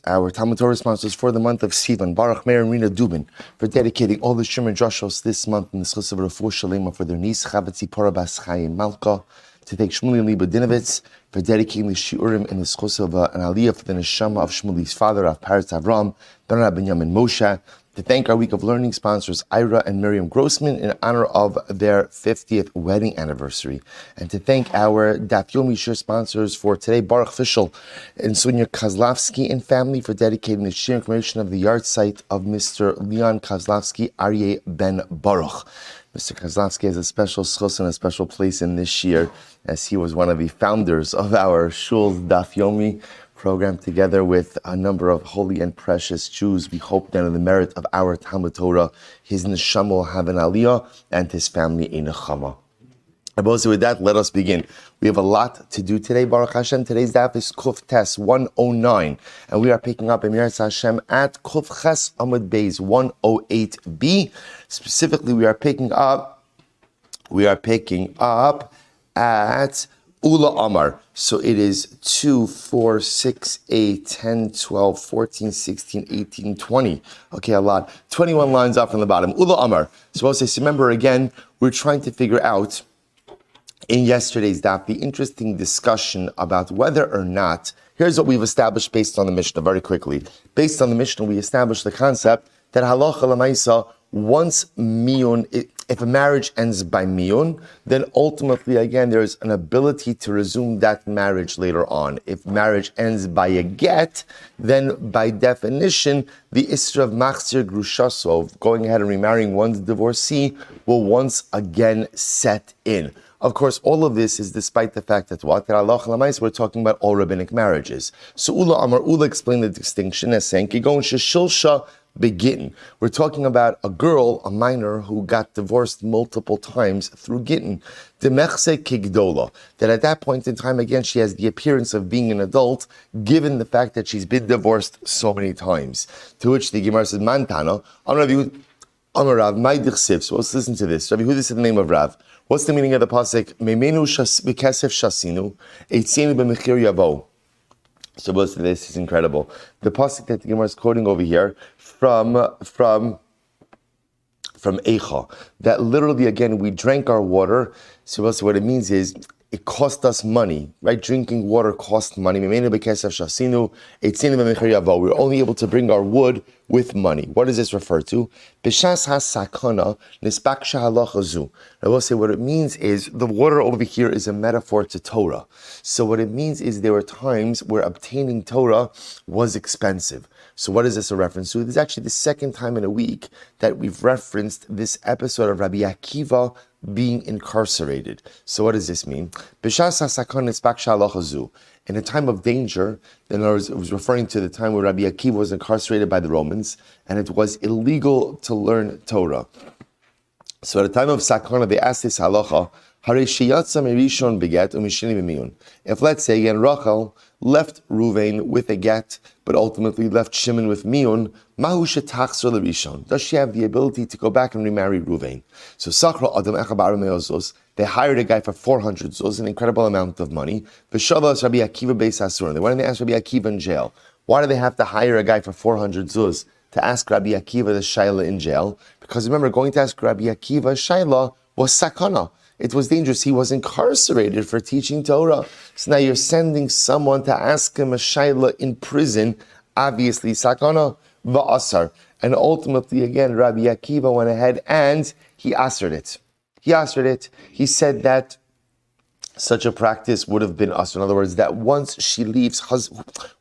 our Talmud Torah sponsors for the month of Sivan, Baruch Meir and Rena Dubin, for dedicating all the Shir and Drashos this month in the zechus of refuah sheleimah for their niece Chava Tzipporah bas Chaya Malka. To thank Shmuel Leba Dinovitz for dedicating the shiurim in the zechus of an aliyah for the neshama of Shmuel's father, HaRav Peretz Avraham, Harav Benyamin Moshe. To thank our week of learning sponsors, Ira and Miriam Grossman, in honor of their 50th wedding anniversary. And to thank our Daf Yomi shir sponsors for today, Baruch Fischel and Sonia Kozlovsky and family for dedicating the shir and commemoration of the yard site of Mr. Leon Kozlovsky, Aryeh Ben Baruch. Mr. Kozlovsky has a special zechus and a special place in this year, as he was one of the founders of our shul's Daf Yomi program, together with a number of holy and precious Jews. We hope that in the merit of our Talmud Torah, his neshama will have an aliyah and his family a neshama. And also with that, let us begin. We have a lot to do today, Baruch Hashem. Today's daf is Kuf Tes 109, and we are picking up Emir Hashem at Kuf Ches Amud Beis 108b. Specifically, we are picking up at Ula Amar. So it is 2, 4, 6, 8, 10, 12, 14, 16, 18, 20. Okay, a lot. 21 lines up from the bottom. Ula Amar. So I'll say, remember again, we're trying to figure out in yesterday's daf the interesting discussion about whether or not, here's what we've established based on the Mishnah very quickly. Based on the Mishnah, we established the concept that halacha l'maisa, once miyun, if a marriage ends by miyun, then ultimately, again, there's an ability to resume that marriage later on. If marriage ends by a get, then by definition, the isra of machzir grushaso, of going ahead and remarrying one's divorcee, will once again set in. Of course, all of this is despite the fact that halacha l'maisa, we're talking about all rabbinic marriages. So Ula Amar, Ula explained the distinction as saying, Kigon sheshilsha begin. We're talking about a girl, a minor, who got divorced multiple times through gittin. Demechse kigdola. That at that point in time, again, she has the appearance of being an adult, given the fact that she's been divorced so many times. To which the Gemara says, Mantana, Amar Rav, my dichsiv. So let's listen to this. Rabbi, who this is the name of Rav? What's the meaning of the pasuk? Meimenu b'kesef shasinu, eitzenu b'mechir yavo. So this is incredible. The pasuk that the Gemara is quoting over here from Eicha, that literally, again, we drank our water. So what it means is, it cost us money, right? Drinking water cost money. We're only able to bring our wood with money. What does this refer to? I will say what it means is, the water over here is a metaphor to Torah. So what it means is there were times where obtaining Torah was expensive. So what is this a reference to? This is actually the second time in a week that we've referenced this episode of Rabbi Akiva being incarcerated. So what does this mean? In a time of danger, in other words, it was referring to the time where Rabbi Akiva was incarcerated by the Romans, and it was illegal to learn Torah. So at the time of sakana, they asked this halacha, if, let's say, again, Rachel left Ruvain with a get, but ultimately left Shimon with miyun, does she have the ability to go back and remarry Ruvain? So they hired a guy for 400 zuz, an incredible amount of money. They went and they asked Rabbi Akiva in jail. Why do they have to hire a guy for 400 zuz to ask Rabbi Akiva the shayla in jail? Because remember, going to ask Rabbi Akiva shayla was sakana. It was dangerous. He was incarcerated for teaching Torah. So now you're sending someone to ask him a shayla in prison, obviously sakana va'asar. And ultimately, again, Rabbi Akiva went ahead and he assered it. He said that such a practice would have been us. In other words, that once she leaves,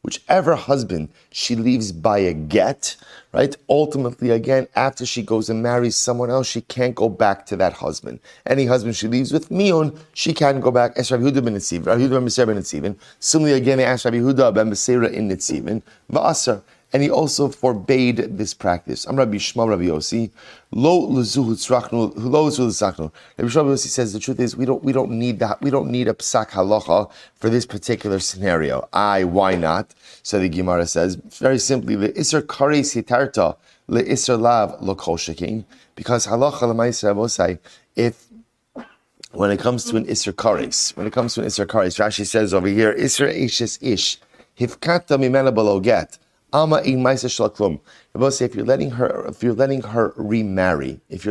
whichever husband she leaves by a get, right? Ultimately, again, after she goes and marries someone else, she can't go back to that husband. Any husband she leaves with miyun, she can't go back. As Rabbi Yehuda ben Nitzivin. Similarly, again, they asked Rabbi Yehuda ben Beseira in Nitzivin, va'asar. And he also forbade this practice. I'm Rabbi Shmuel Rabbi Yossi. Lo lezuhu tzrachnu, lo lezuhu tzrachnu. Rabbi Shmuel Yossi says the truth is we don't need that. We don't need a psak halacha for this particular scenario. Why not? So the Gemara says very simply, le iser kares hitarta le iser lav lo kol shekin. Because halacha l'maisa I will say, if when it comes to an iser kares, Rashi says over here, iser eshes ish hifkata mimena below get. Ama in Maisa Shlaklum. If you're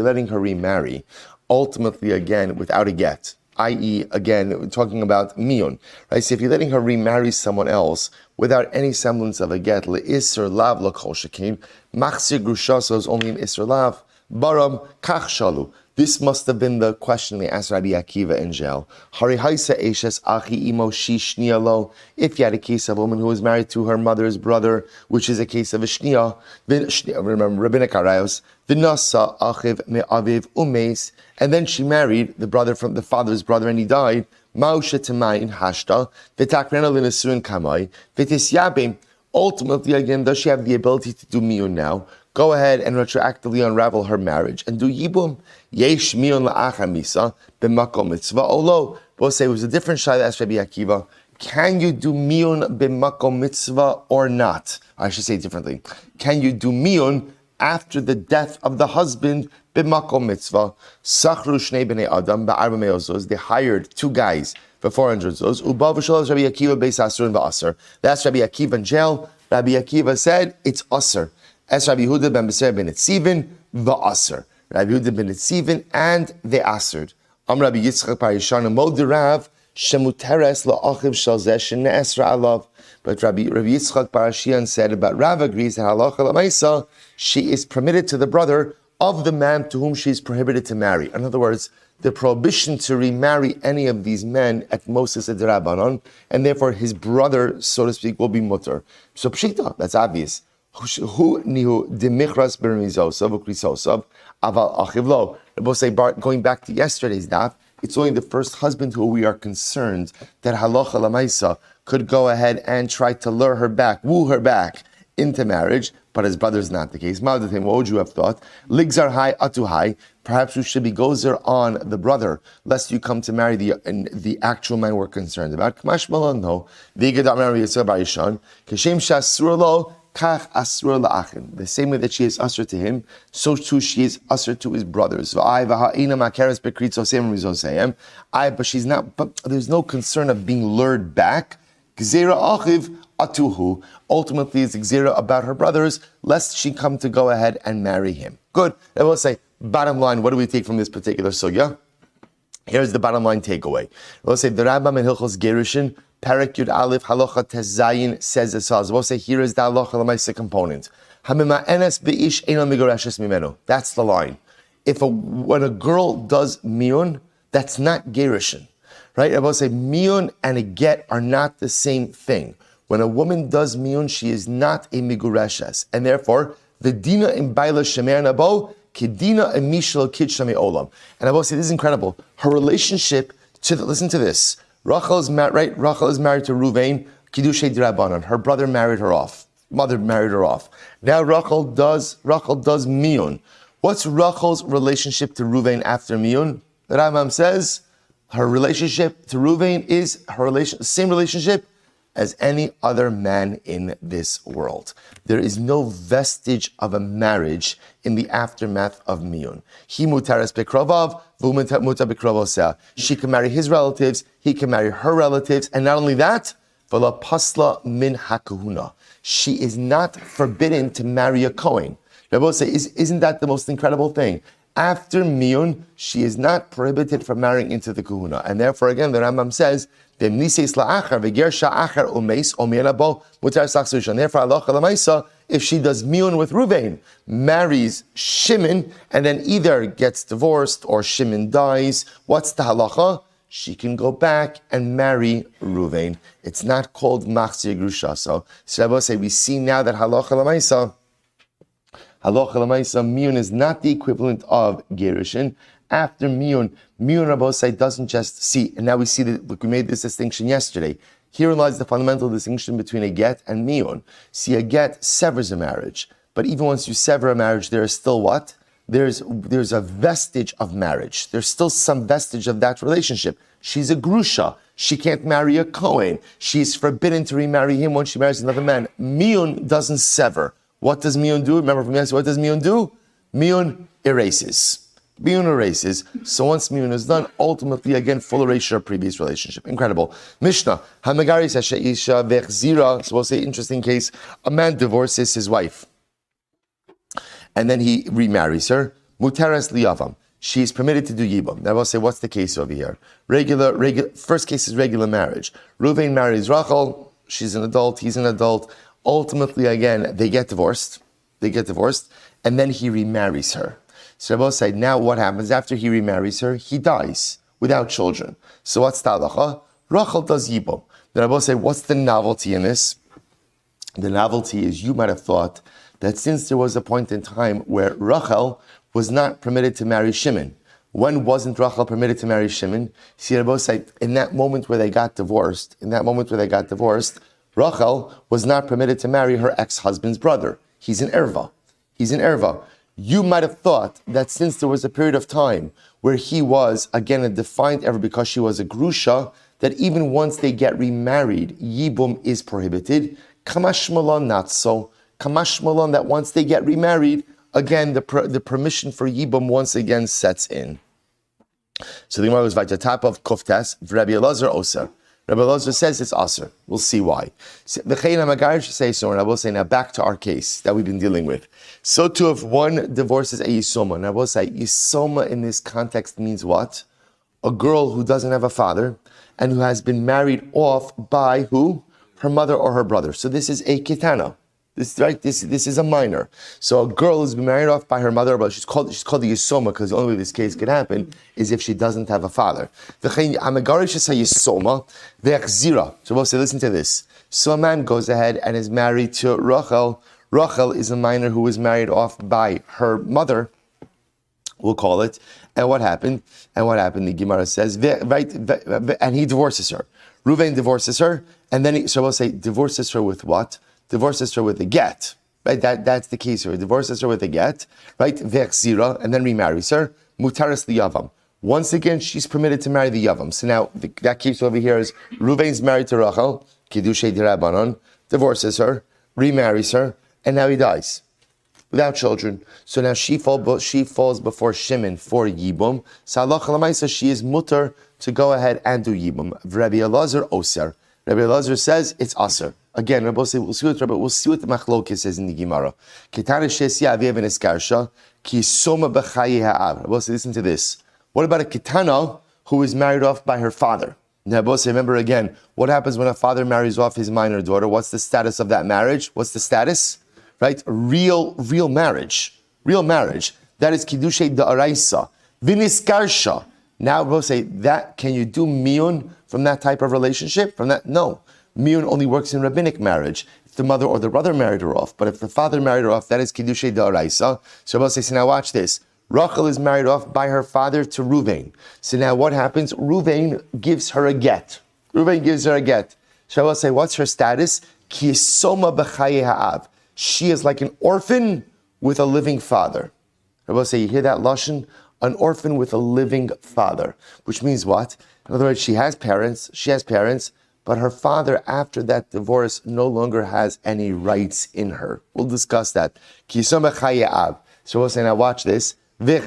letting her remarry, ultimately again without a get, i.e., again, we're talking about miyun, right? So if you're letting her remarry someone else without any semblance of a get, le'isr lav l'kol shekin, machzir grushaso is only an isr lav, baram kach shalu. This must have been the question they asked Rabbi Akiva in jail. Hari haisa eshes achi imo shi shniya lo. If you had a case of a woman who was married to her mother's brother, which is a case of a shniya, remember rabbinic arayos, v'nasa achiv me'aviv umeis, and then she married the brother from the father's brother, and he died. Ma'usha temayin hashta v'takrena l'nesuin kamai v'tisyabim. Ultimately, again, does she have the ability to do miyun now? Go ahead and retroactively unravel her marriage and do yibum. Yesh miyun la'achar misa b'makom mitzvah olo. We'll say it was a different shayla asked Rabbi Akiva. Can you do miyun b'makom mitzvah or not? I should say it differently. Can you do miyun after the death of the husband b'makom mitzvah? Sachru shnei b'nei adam ba'arba me'ozos. They hired two guys for 400 zuz. Uba v'sholas Rabbi Akiva beis asur and v'asur. That's Rabbi Akiva in jail. Rabbi Akiva said it's asur. As Rabbi Yehuda ben Beser ben Etzivin, v'asur. Rabbi Yehuda ben Etzivin, and they assered. Rabbi Yitzchak Parishan, Modirav, shemuteres la'achiv shal zeh shene'esra alav. But Rabbi Yitzchak Parashian said about Rav agrees that halacha l'maisa, she is permitted to the brother of the man to whom she is prohibited to marry. In other words, the prohibition to remarry any of these men at most is a d'Rabbanan, and therefore his brother, so to speak, will be mutter. So pshita, that's obvious. Who nihu demichras bermizosav ukrisosav aval achivlo. We'll say, going back to yesterday's daf, it's only the first husband who we are concerned that halacha lamaisa could go ahead and try to lure her back, woo her back into marriage, but his brother's not the case. What would you have thought? Ligzar hai atu hai. Perhaps you should be gozer on the brother, lest you come to marry the actual man we're concerned about. Kamash malon no. V'igad amar Yisroel ba'ishan. Kashem shasur lo. The same way that she is usher to him, so too she is usher to his brothers. But she's not. But there's no concern of being lured back. Ultimately, it's gzera about her brothers, lest she come to go ahead and marry him. Good. I will say, bottom line, what do we take from this particular sugya? Here's the bottom line takeaway. We'll say the Rambam in Hilchos Gerushin, Perek Yud Aleph Halacha Tezayin says as follows. We'll say here is the Halacha L'maisa component. Hamima enes beish eno migoreshes mimenu. That's the line. When a girl does miyun, that's not gerushin, right? I will say miyun and a get are not the same thing. When a woman does miyun, she is not a migoreshes, and therefore the dina in baila shemer nabo kedina emishal kidshami olam. And I will say this is incredible. Her relationship listen to this. Rachel is married to Ruvain, Kiddushay D'Rabbanan. Her brother married her off. Mother married her off. Now Rachel does miyun. What's Rachel's relationship to Ruvain after miyun? The Rambam says her relationship to Ruvain is same relationship as any other man in this world. There is no vestige of a marriage in the aftermath of miyun. He mutares bekrovav, v'muta bekrovoseh. She can marry his relatives, he can marry her relatives, and not only that, v'la pasla min hakahuna. She is not forbidden to marry a Kohen. Rabbi say, isn't that the most incredible thing? After miyun, she is not prohibited from marrying into the kahuna. And therefore, again, the Rambam says, therefore, if she does miyun with Ruvain, marries Shimon, and then either gets divorced or Shimon dies, what's the halacha? She can go back and marry Ruvain. It's not called machzir grusha. So Rabbi say, we see now that halacha l'maisa, miyun is not the equivalent of gerushin. After miyun Rabbi say doesn't just see, and now we see that we made this distinction yesterday. Herein lies the fundamental distinction between a get and miyun. See, a get severs a marriage, but even once you sever a marriage, there is still what? There's a vestige of marriage. There's still some vestige of that relationship. She's a grusha. She can't marry a Kohen. She's forbidden to remarry him when she marries another man. Miyun doesn't sever. What does miyun do? Remember from yesterday, what does miyun do? Miyun erases. Miyun erases. So once Miyun is done, ultimately, again, full erasure of previous relationship. Incredible. Mishnah. Hamagari says she'isha vechzira. So we'll say, interesting case. A man divorces his wife. And then he remarries her. Muteres liyavam. She is permitted to do yibum. Now we'll say, what's the case over here? First case is regular marriage. Reuven marries Rachel. She's an adult. He's an adult. Ultimately, again, they get divorced. And then he remarries her. So Rabbi said, now what happens after he remarries her? He dies without children. So what's talacha? Rachel does yibum. Then Rabbi said, what's the novelty in this? The novelty is you might have thought that since there was a point in time where Rachel was not permitted to marry Shimon. When wasn't Rachel permitted to marry Shimon? See, Rabbi said, in that moment where they got divorced, Rachel was not permitted to marry her ex-husband's brother. He's an erva. You might have thought that since there was a period of time where he was, again, a defined erva because she was a grusha, that even once they get remarried, yibum is prohibited. Kamash malon, not so. Kamash malon, that once they get remarried, again, the permission for yibum once again sets in. So the Gemara was at the top of Kuftes, Rabbi Elazar Oser. Rabbi Elazar says it's Aser. We'll see why. The Chayna Magar should say so, and I will say now back to our case that we've been dealing with. So too, if one divorces a Yisoma, and I will say Yisoma in this context means what? A girl who doesn't have a father and who has been married off by who? Her mother or her brother. So this is a kitana. This is a minor. So a girl who's been married off by her mother, but she's called the Yisoma because the only way this case could happen is if she doesn't have a father. So we'll say, listen to this. So a man goes ahead and is married to Rachel. Rachel is a minor who was married off by her mother, we'll call it. And what happened? The Gemara says, and he divorces her. Reuven divorces her, and then we'll say, divorces her with what? Divorces her with a get, right? That's the case here. Divorces her with a get, right? Vechzira, and then remarries her. Mutaris liyavam. Once again, she's permitted to marry the yavam. So now that case over here is Reuven's married to Rachel, Kiddushay Dirabanon, divorces her, remarries her, and now he dies without children. So now she falls before Shimon for yibum. So Allah Chalamaisa, she is mutter to go ahead and do yibum. Rabbi Elazar Oser. Rabbi Elazar says it's aser. Again, Rabbi say we'll see what the Machlokes says in the Gemara. Ketana shesia aviv and eskarsha ki soma b'chayi ha'av. Rabbi say, listen to this. What about a ketana who is married off by her father? Now, Rabbi say, remember again, what happens when a father marries off his minor daughter? What's the status of that marriage? What's the status? Right, real marriage. That is kiddushay da'araisa v'niskarsha. Now, Rabbi say that can you do miyun from that type of relationship? From that, no. Miyun only works in rabbinic marriage. If the mother or the brother married her off, but if the father married her off, that is kiddushay da'araisa. So Rabbi says, so now watch this. Rachel is married off by her father to Reuven. So now what happens? Reuven gives her a get. So Rabbi say, what's her status? Ki soma b'chaye ha'av. She is like an orphan with a living father. Rabbi say, you hear that lashon? An orphan with a living father, which means what? In other words, she has parents, but her father, after that divorce, no longer has any rights in her. We'll discuss that. So we'll say, now watch this. Now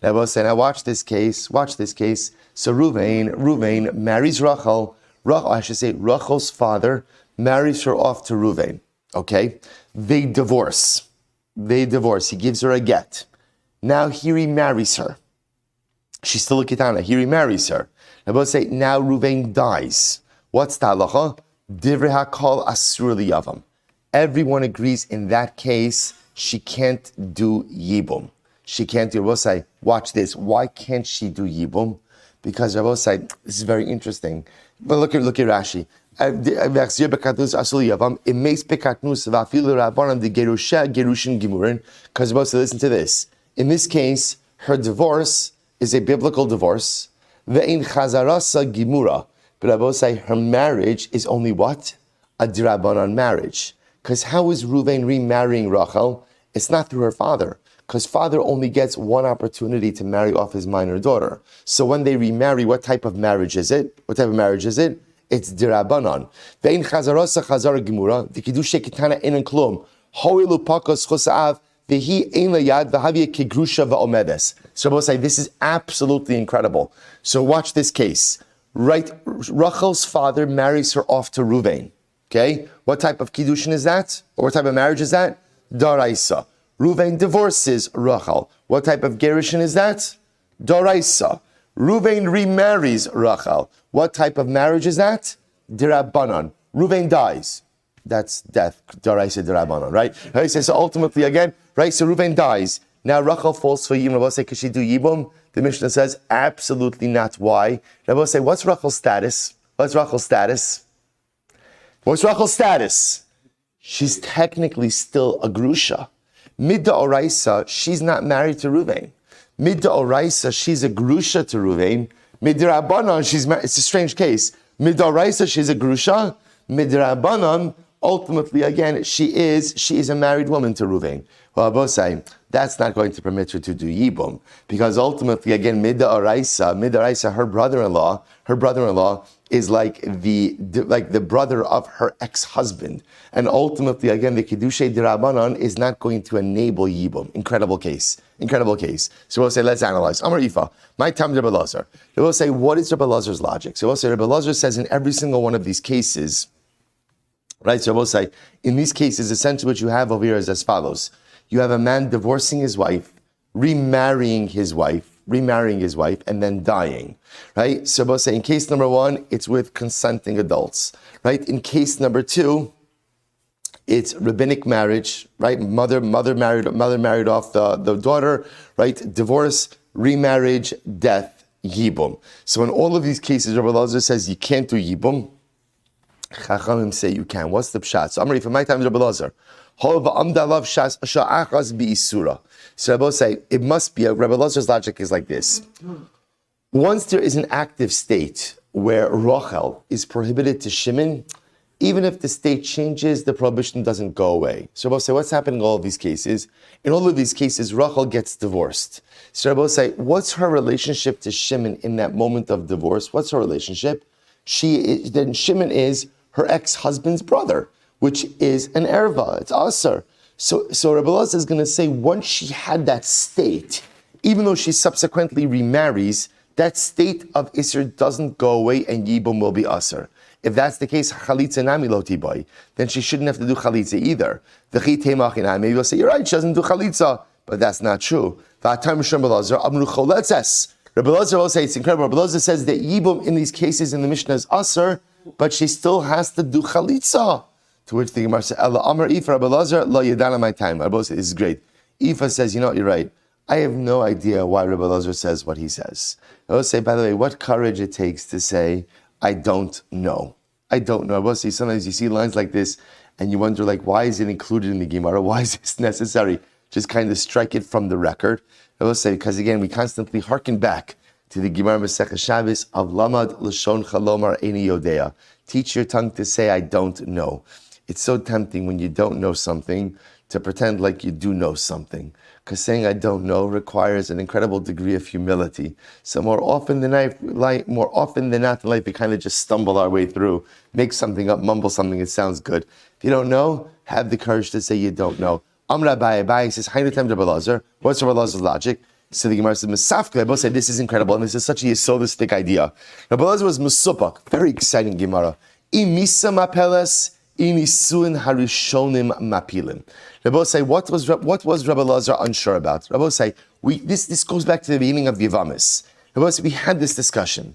we'll say, now watch this case. So Reuven marries Rachel. Rachel's father marries her off to Reuven. Okay? They divorce. He gives her a get. Now he remarries her. She's still a kitana. He remarries her. Now we'll say, now Reuven dies. What's the halacha? Divrei hakol asur liyavam. Everyone agrees in that case, she can't do yibum. We'll say, watch this. Why can't she do yibum? Because Rabbi say, this is very interesting. But look at Rashi. Because Rabbi say, listen to this. In this case, her divorce is a biblical divorce. Ve'in chazarasa gimura. But Rabbi say her marriage is only what? A dirabanan marriage. Because how is Reuven remarrying Rachel? It's not through her father. Because father only gets one opportunity to marry off his minor daughter. So when they remarry, what type of marriage is it? It's dirabanan. Ve'in chazarasa chazar gimura. The kiddushay kitana in klum. Hoilu pakos chosav. V'hi ein layad v'havia kegrusha v'omedes. So we'll say this is absolutely incredible. So watch this case. Right, Rachel's father marries her off to Ruvain. Okay, what type of kiddushin is that? Or what type of marriage is that? Daraisa. Ruvain divorces Rachel. What type of gerushin is that? Daraisa. Ruvain remarries Rachel. What type of marriage is that? Dirabanan. Ruvain dies. That's death. Daraisa dirabanan, right? So ultimately, again, right? So Ruvain dies. Now Rachel falls for Yibum. Rabbi say, could she do Yibum? The Mishnah says, absolutely not. Why? Rabbi say, what's Rachel's status? What's Rachel's status? What's Rachel's status? She's technically still a grusha. Midda Oraisa, she's not married to Ruvain. Midda Oraisa, she's a grusha to Ruvain. Midda Rabbanan, she's married. It's a strange case. Midda Oraisa, she's a grusha. Midda Rabbanan, ultimately, again, she is a married woman to Ruvain. Well, I both say that's not going to permit her to do Yibum, because ultimately, again, Midda Oraisa, her brother-in-law is like the brother of her ex-husband, and ultimately, again, the Kiddushay Dirabanan is not going to enable Yibum. Incredible case. So we'll say, let's analyze. Amar Ifa, my time Rebbe Lazar. We'll say, what is Rebbe Lazar's logic? So we'll say, Rebbe Lazar says in every single one of these cases, right? So we'll say, in these cases, essentially what you have over here is as follows. You have a man divorcing his wife, remarrying his wife, and then dying, right? So we'll say in case number one, it's with consenting adults, right? In case number two, it's rabbinic marriage, right? Mother married off the daughter, right? Divorce, remarriage, death, yibum. So in all of these cases, Rabbi Lazar says you can't do yibum. Chachamim say you can. What's the pshat? So I'm ready for my time, Rabbi Lazar. So Rabbi say it must be. Rabbi Lazar's logic is like this: once there is an active state where Rachel is prohibited to Shimon, even if the state changes, the prohibition doesn't go away. So Rabbi say, what's happening in all of these cases? In all of these cases, Rachel gets divorced. So Rabbi say, what's her relationship to Shimon in that moment of divorce? What's her relationship? Shimon is her ex-husband's brother, which is an erva. It's aser. So Rabbi Lazar is going to say, once she had that state, even though she subsequently remarries, that state of Isser doesn't go away and Yibum will be aser. If that's the case, chalitza nami lo tibai, then she shouldn't have to do chalitza either. Maybe you'll say, you're right, she doesn't do chalitza, but that's not true. Rabbi Lazar will say, it's incredible. Rabbi Lazar says that Yibum in these cases in the Mishnah is aser, but she still has to do chalitza. To which the Gemara says, "Allah Amar Ifa Rabbi Lazar lo yedana my time." Rabbi Lazar says, "This is great." Ifa says, "You know what? You're right. I have no idea why Rabbi Lazar says what he says." I will say, by the way, what courage it takes to say, "I don't know." I don't know. I will say, sometimes you see lines like this, and you wonder, like, why is it included in the Gemara? Why is this necessary? Just kind of strike it from the record. I will say, because again, we constantly hearken back to the Gemara Masechah Shabbos of Lamad Lashon Chalomar Eini Yodea. Teach your tongue to say, "I don't know." It's so tempting when you don't know something to pretend like you do know something. Because saying "I don't know" requires an incredible degree of humility. So more often than not in life, we kind of just stumble our way through, make something up, mumble something, it sounds good. If you don't know, have the courage to say you don't know. Amra Abai says, "Hainu Tem Rabbi Lazar." What's Rabbi Lazar's logic? So the Gemara says, "Mesafka." Rabbi said, "This is incredible, and this is such a yesodistic idea." Rabbi Lazar was Mesupak, very exciting Gemara. Imisa mapeles. Inisuin harishonim mapilim. Rabbi say, what was Rabbi Lazar unsure about? Rabbi say, this goes back to the beginning of Yevamos. Rabbi say, we had this discussion.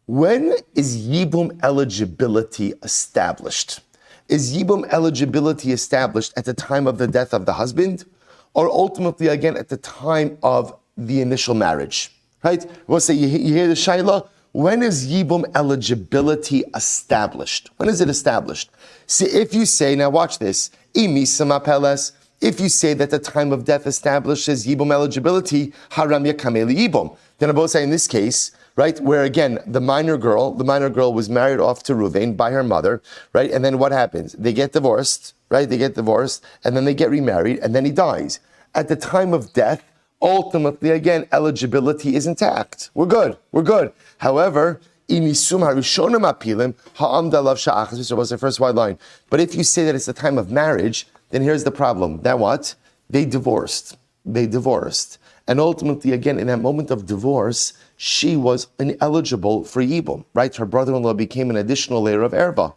When is Yibum eligibility established? Is Yibum eligibility established at the time of the death of the husband, or ultimately again at the time of the initial marriage? Right? Rabbi say, you hear the shayla? When is Yibum eligibility established? When is it established? See, if you say, now watch this, if you say that the time of death establishes Yibum eligibility, haram yakameli Yibum. Then I both say in this case, right, where again, the minor girl was married off to Ruvain by her mother, right, and then what happens? They get divorced, right, and then they get remarried, and then he dies. At the time of death, ultimately, again, eligibility is intact. We're good. However, inisum harishonim apilim ha'amdalav sha'achas, which was the first wide line. But if you say that it's the time of marriage, then here's the problem. That what? They divorced. And ultimately, again, in that moment of divorce, she was ineligible for Yibum, right? Her brother-in-law became an additional layer of erba.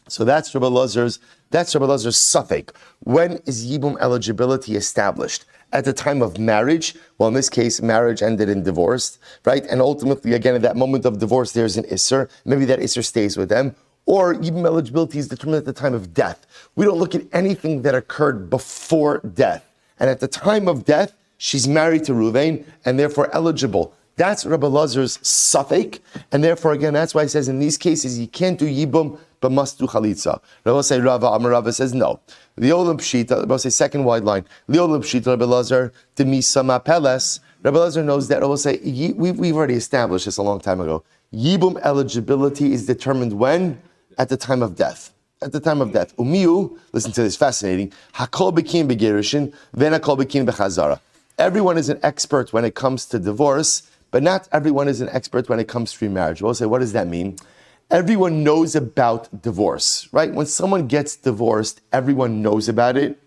So that's Rabbi Elazar's suffix. When is Yibum eligibility established? At the time of marriage? Well, in this case, marriage ended in divorce, right? And ultimately, again, at that moment of divorce, there's an Isser. Maybe that Isser stays with them. Or Yibum eligibility is determined at the time of death. We don't look at anything that occurred before death. And at the time of death, she's married to Ruvain and therefore eligible. That's Rabbi Elazar's suffix. And therefore, again, that's why he says in these cases, you can't do Yibum, but must do Chalitza. Rabbi say Rava, Amar Rava says no. The Olam Pshita, Rabbi say second wide line. The Olam Pshita, Rabbi Elazar, Demisama Peles. Rabbi Elazar knows that. Rabbi say, we've already established this a long time ago. Yibum eligibility is determined when? At the time of death. At the time of death. Umiu, listen to this, fascinating. Hakol bekim begerishin, then hakol bekim bechazara. Everyone is an expert when it comes to divorce, but not everyone is an expert when it comes to remarriage. We'll say, what does that mean? Everyone knows about divorce, right? When someone gets divorced, everyone knows about it.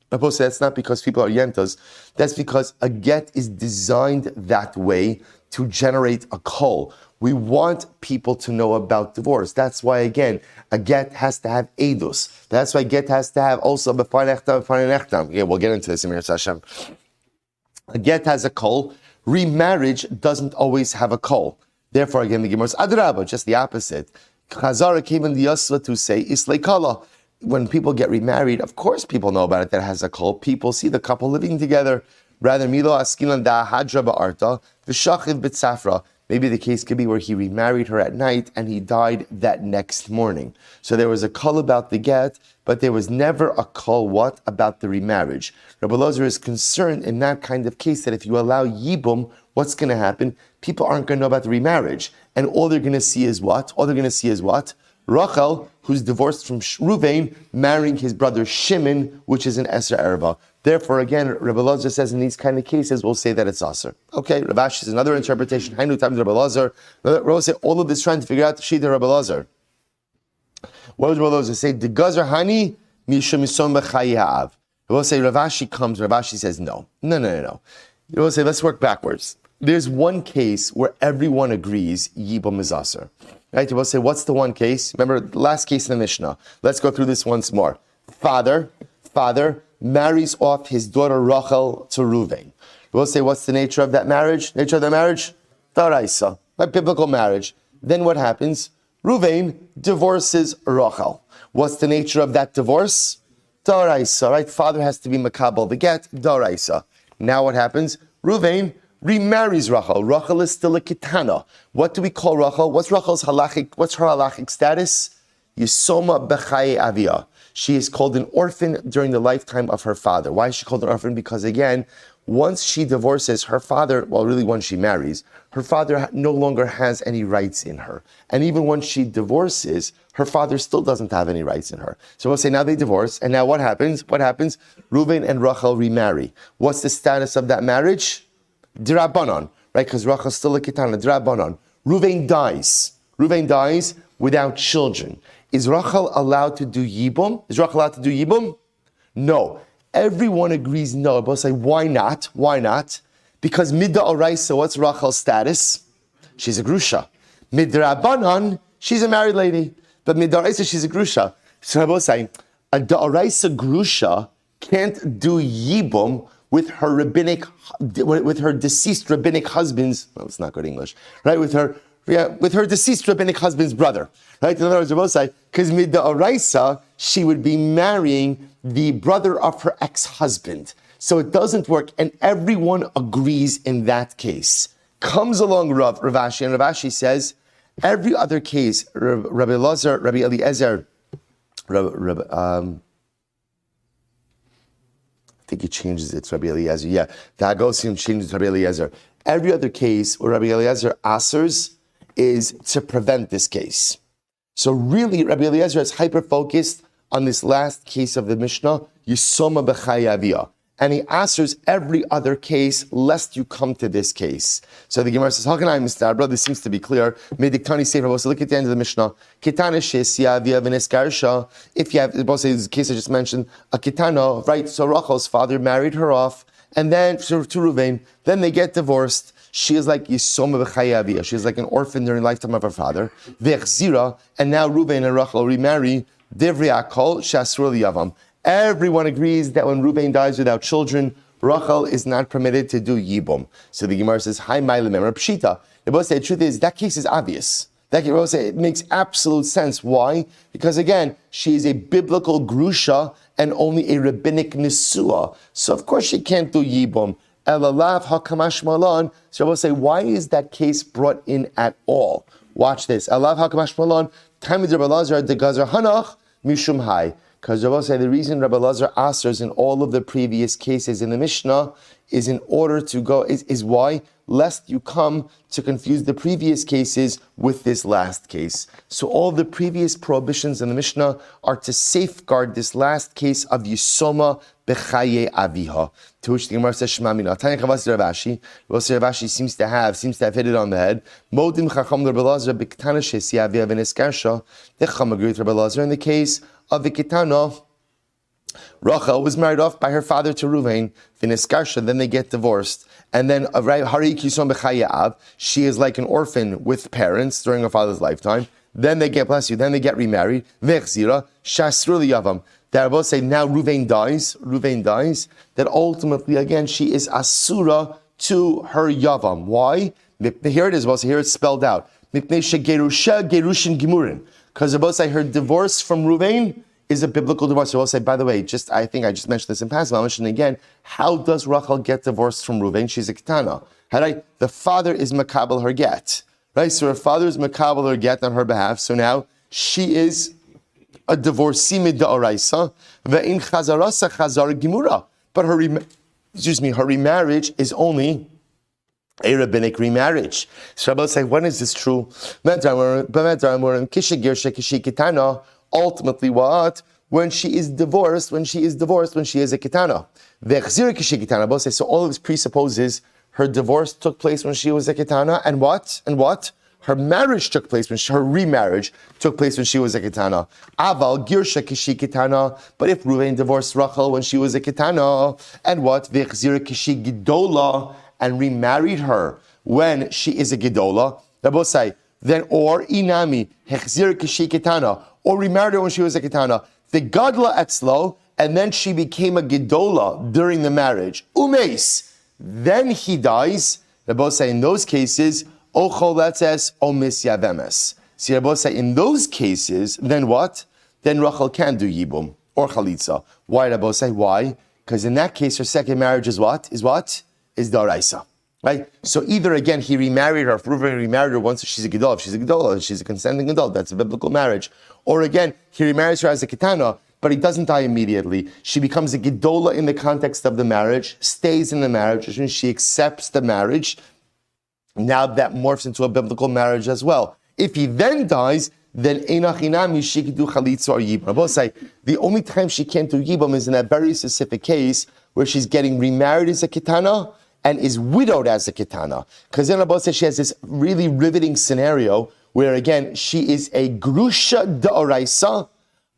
That's not because people are yentas. That's because a get is designed that way to generate a kol. We want people to know about divorce. That's why, again, a get has to have edus. That's why get has to have also b'far nechtam. Yeah, we'll get into this in Mir Hashem. A get has a kol. Remarriage doesn't always have a kol. Therefore, again, the Gemara is adrabah, just the opposite. Chazara came in the Yasva to say islay kala. When people get remarried, of course people know about it that has a kol. People see the couple living together. Rather, milo askilan da hadra ba'arta v'shachiv b'tzafra. Maybe the case could be where he remarried her at night and he died that next morning. So there was a call about the get, but there was never a call about the remarriage. Rabbi Elazar is concerned in that kind of case that if you allow Yibum, what's going to happen? People aren't going to know about the remarriage. And all they're going to see is what? Rachel, who's divorced from Ruvain, marrying his brother Shimon, which is an Eser Erva. Therefore, again, Rabbi Elazar says in these kind of cases, we'll say that it's Aser. Okay, Rav Ashi is another interpretation. Hainu times Rabbi Elazar. Rabbi say all of this trying to figure out the Shita Rabbi Elazar. What does Rabbi Elazar say? The Gazer Hani Mishum Misom B'Chayi Ha'av. Rabbi say Rav Ashi comes. Rav Ashi says no. Rabbi say let's work backwards. There's one case where everyone agrees Yibum is Aser. Right? Rabbi say what's the one case? Remember the last case in the Mishnah. Let's go through this once more. Father marries off his daughter Rachel to Ruvain. We'll say, what's the nature of that marriage? Taraisa, like biblical marriage. Then what happens? Ruvain divorces Rachel. What's the nature of that divorce? Taraisa, right? Father has to be makabel the get, Taraisa. Now what happens? Ruvain remarries Rachel. Rachel is still a kitana. What do we call Rachel? What's her halachic status? Yisoma b'chaye avia. She is called an orphan during the lifetime of her father. Why is she called an orphan? Because again, once she divorces her father, once she marries, her father no longer has any rights in her. And even once she divorces, her father still doesn't have any rights in her. So we'll say now they divorce, and now what happens? Reuven and Rachel remarry. What's the status of that marriage? D'Rabbanan, right? Because Rachel's still a kitana. D'Rabbanan. Reuven dies without children. Is Rachel allowed to do Yibum? No. Everyone agrees no. But say, why not? Because Midda Oraisa, what's Rachel's status? She's a grusha. Midrabanan, she's a married lady. But Midda Oraisa, she's a grusha. So I'm saying, a Da'oraisa grusha can't do Yibum with her deceased rabbinic husband's, it's not good English, right? With her deceased rabbinic husband's brother. Right? In other words, both say, because Midda Oraisa, she would be marrying the brother of her ex-husband. So it doesn't work, and everyone agrees in that case. Comes along Rav Ashi, and Rav Ashi says, every other case, Rabbi Eliezer, I think he changes it to Rabbi Eliezer. Yeah, the Hagosian changes to Rabbi Eliezer. Every other case where Rabbi Eliezer asers is to prevent this case. So really, Rabbi Eliezer is hyper-focused on this last case of the Mishnah, Yisoma b'chayaviyah. and he answers every other case, lest you come to this case. So the Gemara says, how can I mistabra? This seems to be clear. Mediktani Sefer, so look at the end of the Mishnah. Kitana Shesia via Veneskarsha. If you have, the case I just mentioned, a Kitana, right? So Rachel's father married her off, and then to Ruvain, then they get divorced. She is like Yisoma b'chaya avia. She is like an orphan during the lifetime of her father. V'echzira, and now Ruvain and Rachel remarry. Divrei akol shasur liyavam. Everyone agrees that when Ruvain dies without children, Rachel is not permitted to do yibum. So the Gemara says, "Hi, my lememra pshita." The both say the truth is that case is obvious. That case, say it makes absolute sense. Why? Because again, she is a biblical grusha and only a rabbinic nisua. So of course she can't do yibum. Elalav hakamash malan. So I will say, why is that case brought in at all? Watch this. Elalav hakamash malan. Tamid Rabbi Lazar de Gazer Hanach Mishum Hai. Because Rabbi say the reason Rabbi Lazar answers in all of the previous cases in the Mishnah is in order to go is why, lest you come to confuse the previous cases with this last case. So all the previous prohibitions in the Mishnah are to safeguard this last case of Yisoma b'chaye aviha. To which the Gemara says, Shema mina. Tanya Chavasi Ravashi. Ravashi seems to have hit it on the head. Modim chacham Rabbi Lazar b'ktana shesi avia v'neskarsha. The Chacham agreed with Rabbi Lazar in the case of the Kitana. Rachel was married off by her father to Ruvain, V'neskarsha, then they get divorced. And then Hari Kison B'chaya Av, she is like an orphan with parents during her father's lifetime. Then they get, then they get remarried. V'echzira, Shasru Yavam. That both say now Ruvain dies, that ultimately again she is Asura to her Yavam. Why? Here it is, here it's spelled out. Because both say her divorce from Ruvain is a biblical divorce. So we'll say, by the way, I think I just mentioned this in passing, I'll mention it again. How does Rachel get divorced from Ruvain? She's a ketana. The father is makabel her get. Right? So her father is makabel her get on her behalf. So now she is a divorcee mid'oraisa. Ve'in chazarasa chazar gimura. But her remarriage is only a rabbinic remarriage. So Rabbi say, when is this true? Ultimately, what? When she is divorced, when she is a ketana. So all of this presupposes her divorce took place when she was a ketana, and what? Her marriage took place her remarriage took place when she was a ketana. Aval girsha kishi ketana. But if Ruvain divorced Rachel when she was a ketana, and what? V'chzira kishi gidola, and remarried her when she is a gidola. They both say then or inami hechzira kishi ketana, or remarried her when she was a ketana. The gadla etzlo, and then she became a gidola during the marriage. Umeis, then he dies. They both say in those cases, o choletzes o mis Yevamos. See, they both say in those cases, then what? Then Rachel can do yibum or chalitza. Why? They both say why? Because in that case, her second marriage is what? Is daraisa. Right? So either again, he remarried her, if Reuven remarried her once she's a gedol, if she's a consenting adult, that's a biblical marriage. Or again, he remarries her as a ketana, but he doesn't die immediately. She becomes a gedola in the context of the marriage, stays in the marriage, which means she accepts the marriage. Now that morphs into a biblical marriage as well. If he then dies, then einachinami she can do chalitza or yibum. Both say the only time she can't do yibum is in a very specific case where she's getting remarried as a ketana and is widowed as a ketana. Because then Rabbi says she has this really riveting scenario where again she is a grusha da'oraisa,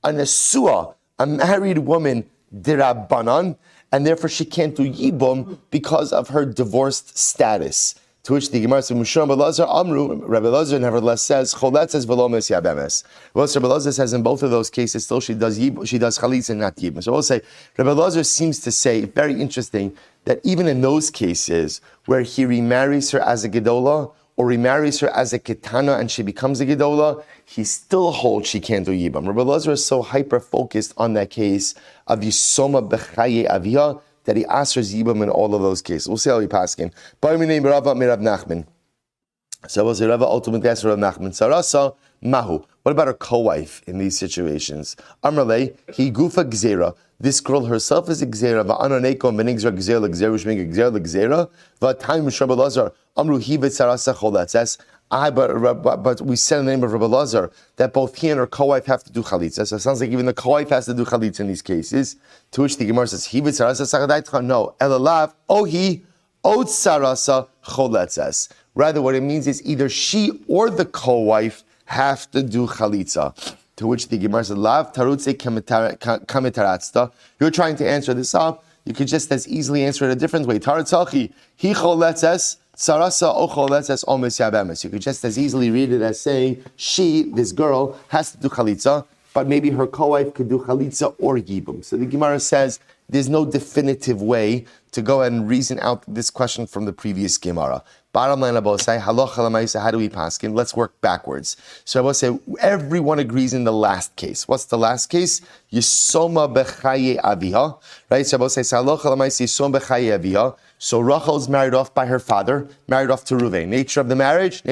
a nesua, a married woman dirabanan, and therefore she can't do yibum because of her divorced status. To which the Gemara says, Rabbi Lazar nevertheless says, Cholet says, V'lo mes Yevamos. Rabbi Lazar says in both of those cases, still she does chalitza and not yibum. So we'll say, Rabbi Lazar seems to say, very interesting, that even in those cases where he remarries her as a gedola, or remarries her as a ketana and she becomes a gedola, he still holds she can't do yibum. Rabbi Lazar is so hyper-focused on that case of Yisoma b'chaye avia, that he answers yibum in all of those cases. We'll see how he paskin. So we'll say Rava ultimately asks Rav Nachman, Sarasa Mahu. What about her co-wife in these situations? Amrale, he gufa gzera. This girl herself is a gzera. Va'ananeko v'nigzera gzera l'gzera, which means gzera l'gzera. Va'tayim Rabbi Lazar. Amru hi v'tzarasa choletzes. But we said in the name of Rabbi Lazar that both he and her co-wife have to do chalitza. So it sounds like even the co-wife has to do chalitza in these cases. To which the Gemara says, "He v'tzarasa no elalav ohi otsarasa choletzes." Rather, what it means is either she or the co-wife have to do chalitza. To which the Gemara says, "Lav tarutze kamitaratzta." You're trying to answer this up. You could just as easily answer it a different way. Taratzachi hi choletzes. Sarasa ocholetzes omes yabemes. You could just as easily read it as saying she, this girl, has to do chalitza, but maybe her co-wife could do chalitza or yibum. So the Gemara says there's no definitive way to go ahead and reason out this question from the previous Gemara. Bottom line, Abosai, halacha l'maisa, how do we paskin? Let's work backwards. So Abosai, everyone agrees in the last case. What's the last case? Yisoma b'chaye aviha. Right? So Abosai, halacha l'maisa, yisoma b'chaye aviha. So Rachel's married off by her father, married off to Ruvain. Nature of the marriage,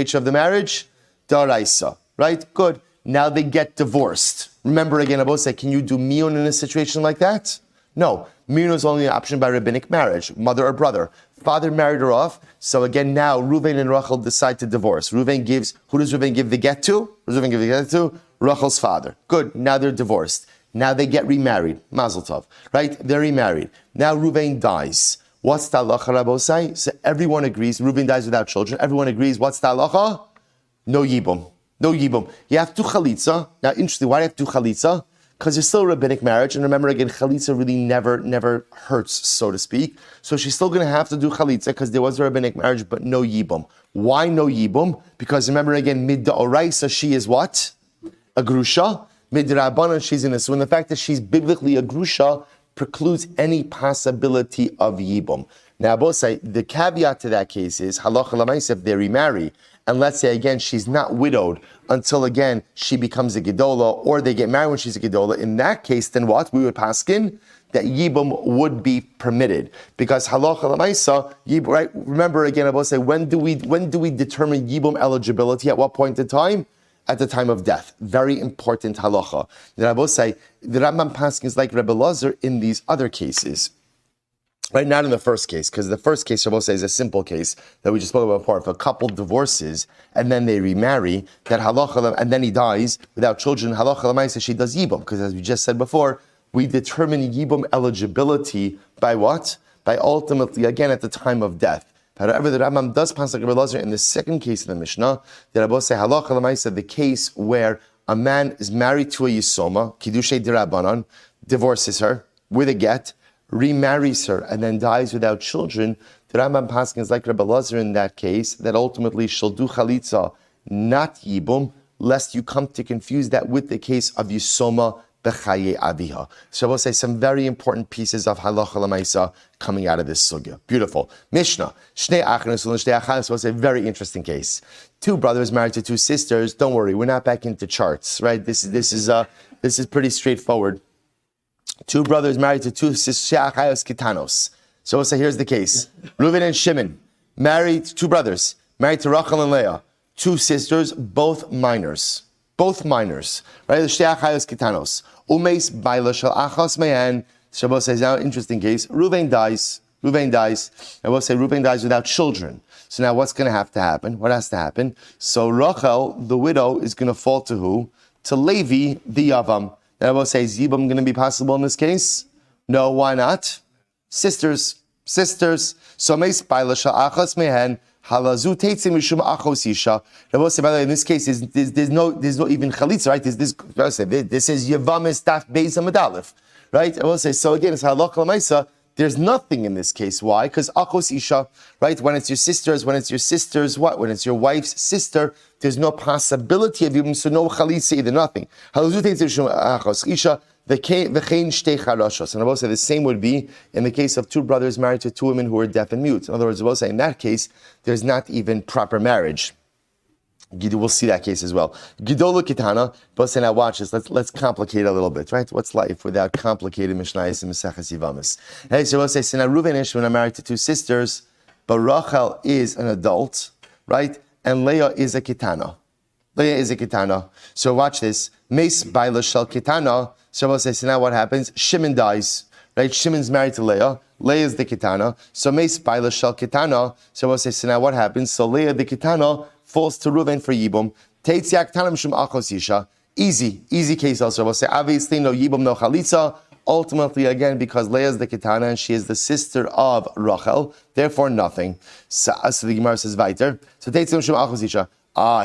daraisa. Right? Good. Now they get divorced. Remember again, Abosai, can you do miyun in a situation like that? No. Miyun is only an option by rabbinic marriage, mother or brother. Father married her off, so again now Ruvain and Rachel decide to divorce. Who does Ruvain give the get to? Rachel's father. Good, now they're divorced. Now they get remarried. Mazel tov. Right? They're remarried. Now Ruvain dies. What's the halacha, Rabosai? So everyone agrees, Ruvain dies without children. Everyone agrees, what's the halacha? No yibum. No yibum. You have to chalitza. Now interesting, why do you have to chalitza? Because there's still a rabbinic marriage, and remember again, chalitza really never hurts, so to speak. So she's still going to have to do chalitza because there was a rabbinic marriage, but no yibum. Why no yibum? Because remember again, mid da'oraisa, she is what? A grusha. Mid da'rabanan, she's in a. So in the fact that she's biblically a grusha precludes any possibility of yibum. Now, Bosai, the caveat to that case is halacha l'maisa if they remarry, and let's say again she's not widowed until again she becomes a gedola, or they get married when she's a gedola. In that case, then what we would paskin that yibum would be permitted because halacha l'maisa. Right? Remember again, Bosai, when do we determine yibum eligibility? At what point in time? At the time of death. Very important halacha. The Bosai, the Rambam paskins like Rebbe Lazar in these other cases. Right, not in the first case, because the first case, Shabbos says, is a simple case that we just spoke about before. If a couple divorces and then they remarry, that halacha, and then he dies without children, halacha l'maisa, she does yibum, because as we just said before, we determine yibum eligibility by what? By ultimately, again, at the time of death. However, the Rambam does pass like Rebbe Lazar in the second case of the Mishnah, that Rabbi say halacha l'maisa, the case where a man is married to a yisoma, kiddushay dirabanan, divorces her with a get, remarries her and then dies without children, the Rambam Paskin is like Rebbe Lazar in that case, that ultimately she'll do chalitza, not yibum, lest you come to confuse that with the case of Yisoma b'chaye aviha. So we'll say some very important pieces of halacha l'maisa coming out of this sugya. Beautiful. Mishnah. Shnei achnos u'shnei achalos was a very interesting case. Two brothers married to two sisters. Don't worry, we're not back into charts, right? This is pretty straightforward. Two brothers married to two sisters, kitanos. So we'll say here's the case. Reuven and Shimon, two brothers, married to Rachel and Leah. Two sisters, both minors. Right? The Shteachayos kitanos. Umeis baila shel achos me'en. Shabbos says now interesting case. Reuven dies. And we'll say Reuven dies without children. So now what's going to have to happen? What has to happen? So Rachel, the widow, is going to fall to who? To Levi, the Yavam. Now I will say, is Yibum going to be possible in this case? No, why not? Sisters. So meis baila shel achos mehen halazu teitzim mishum achos isha. I will say, by the way, in this case, there's no even chalitza, right? This is Yevamos Daf Beis Amud Aleph, right? I will say, so again, it's halacha l'maisa. There's nothing in this case. Why? Because achos isha, right? When it's your sister's, what? When it's your wife's sister, there's no possibility of even, so no chalitza either, nothing. Achos isha, v'chein shtei charashos. And I will say the same would be in the case of two brothers married to two women who are deaf and mute. In other words, I will say in that case, there's not even proper marriage. We'll see that case as well. Gidola kitana, but say now watch this. Let's complicate a little bit, right? What's life without complicated mishnayos and meseches Yevamos? Hey, so we'll say, so now Reuven and Shimon are married to two sisters, but Rachel is an adult, right? And Leah is a kitana. So watch this. Meis baila shel kitana. So we'll say, so now what happens? Shimon dies, right? Shimon's married to Leah. Leah is the kitana. So meis baila shel kitana. So we'll say, so now what happens? So Leah the kitana falls to Reuven for Yibum. Teitziak Tanam Shum Achos Yisha. Easy case also. We'll say, obviously, no Yibum, no Chalitza. Ultimately, again, because Leah is the Ketana and she is the sister of Rachel, therefore nothing. So the Gemara says, Weiter. So Teitziak Shum Achos Yisha.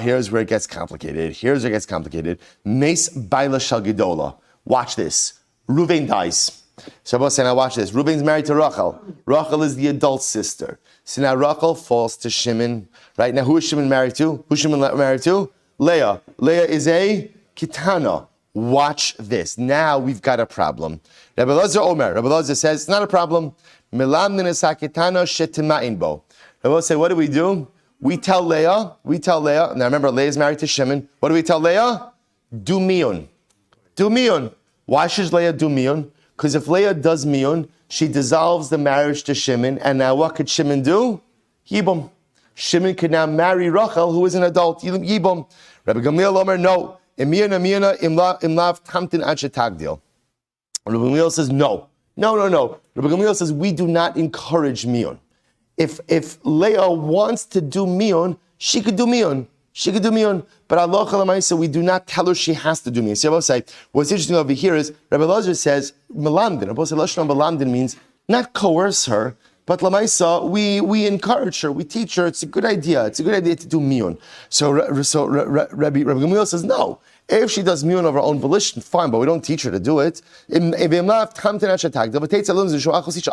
Here's where it gets complicated. Meis Baila Shal Gedola. Watch this. Reuven dies. So Rabbi say, now watch this. Reuven's married to Rachel. Rachel is the adult sister. So now Rachel falls to Shimon. Right now, who is Shimon married to? Who's Shimon married to? Leah. Leah is a Kitana. Watch this. Now we've got a problem. Rabbi Elazar says, it's not a problem. Rabbi say, what do? We tell Leah, now remember, Leah is married to Shimon. What do we tell Leah? Do miyun. Why should Leah do miyun? Because if Leah does miyun, she dissolves the marriage to Shimon, and now what could Shimon do? Yibum. Shimon could now marry Rachel, who is an adult. Yibum. Rabbi Gamliel Omer, no. Imlav tamtin ad shetagdil. Rabbi Gamliel says, no. Rabbi Gamliel says, we do not encourage miyun. If Leah wants to do miyun, she could do miyun. But Allah Chalamaisa, we do not tell her she has to do miyun. So say, what's interesting over here is Rabbi Elazar says melamdin. Rabbi Elazar says melamdin means not coerce her, but lamaisa we encourage her, we teach her. It's a good idea. It's a good idea to do miyun. So Rabbi Gamliel says no. If she does miyun of her own volition, fine, but we don't teach her to do it.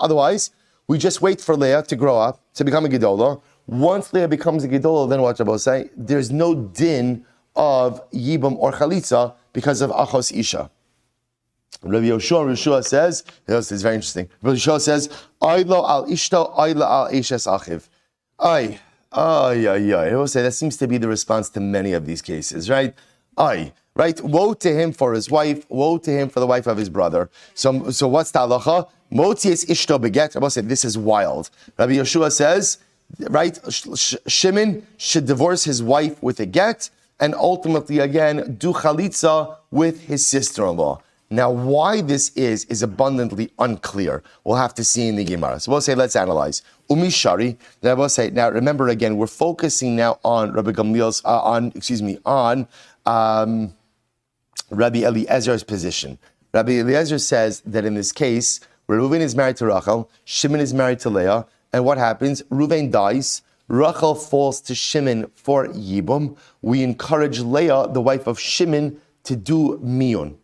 Otherwise, we just wait for Leah to grow up, to become a Gedolah. Once Leah becomes a Gedolah, then what Rabbi say? There's no din of Yibum or Chalitza because of Achos Isha. Rabbi Yeshua says, this is very interesting. Rabbi Yeshua says, Aylo al ishto, aylo al eshes achiv. I will say that seems to be the response to many of these cases, right? Right? Woe to him for his wife, woe to him for the wife of his brother. So what's the halacha? Motzi es ishto beget. Rabbi said, this is wild. Rabbi Yeshua says, right, Shimon should divorce his wife with a get, and ultimately, again, do chalitza with his sister-in-law. Now, why this is abundantly unclear. We'll have to see in the Gemara. So we'll say, let's analyze. Umishari. Then we'll say, now remember again, we're focusing now on Rabbi Gamliel's, on Rabbi Eliezer's position. Rabbi Eliezer says that in this case, Reuven is married to Rachel, Shimon is married to Leah, and what happens? Reuven dies, Rachel falls to Shimon for Yibum. We encourage Leah, the wife of Shimon, to do miyun.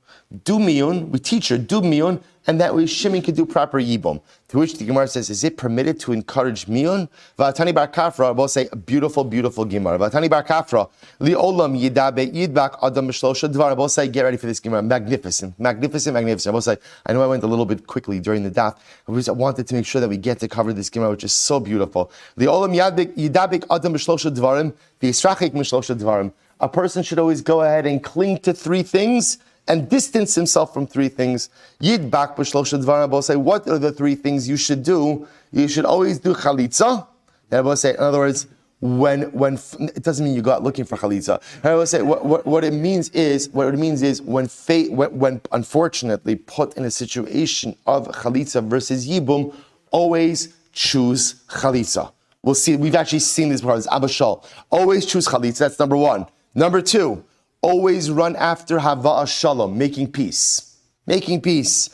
We teach her, do miyun, and that way Shimon can do proper Yibum. To which the Gemara says, is it permitted to encourage miyun? V'atani bar kafra, we'll say a beautiful Gemara. V'atani bar kafra, li'olam yidabe yidbak adam b'shlosha dvar. We'll say, get ready for this Gemara. Magnificent. We'll say, I know I went a little bit quickly during the daf. I wanted to make sure that we get to cover this Gemara, which is so beautiful. Li'olam yidabek adam b'shlosha dvarim, v'yisrachik m'shlosha dvarim. A person should always go ahead and cling to three things and distance himself from three things. Yidbak b'shlosha dvarim. We'll say, what are the three things you should do? You should always do chalitza. And we'll say, in other words, when it doesn't mean you go out looking for chalitza. And I will say, what it means is when unfortunately put in a situation of chalitza versus yibum, always choose chalitza. We'll see. We've actually seen this before. It's Abashal. Always choose chalitza. That's number one. Number two. Always run after Hava'ah Shalom, making peace. Uba'afaras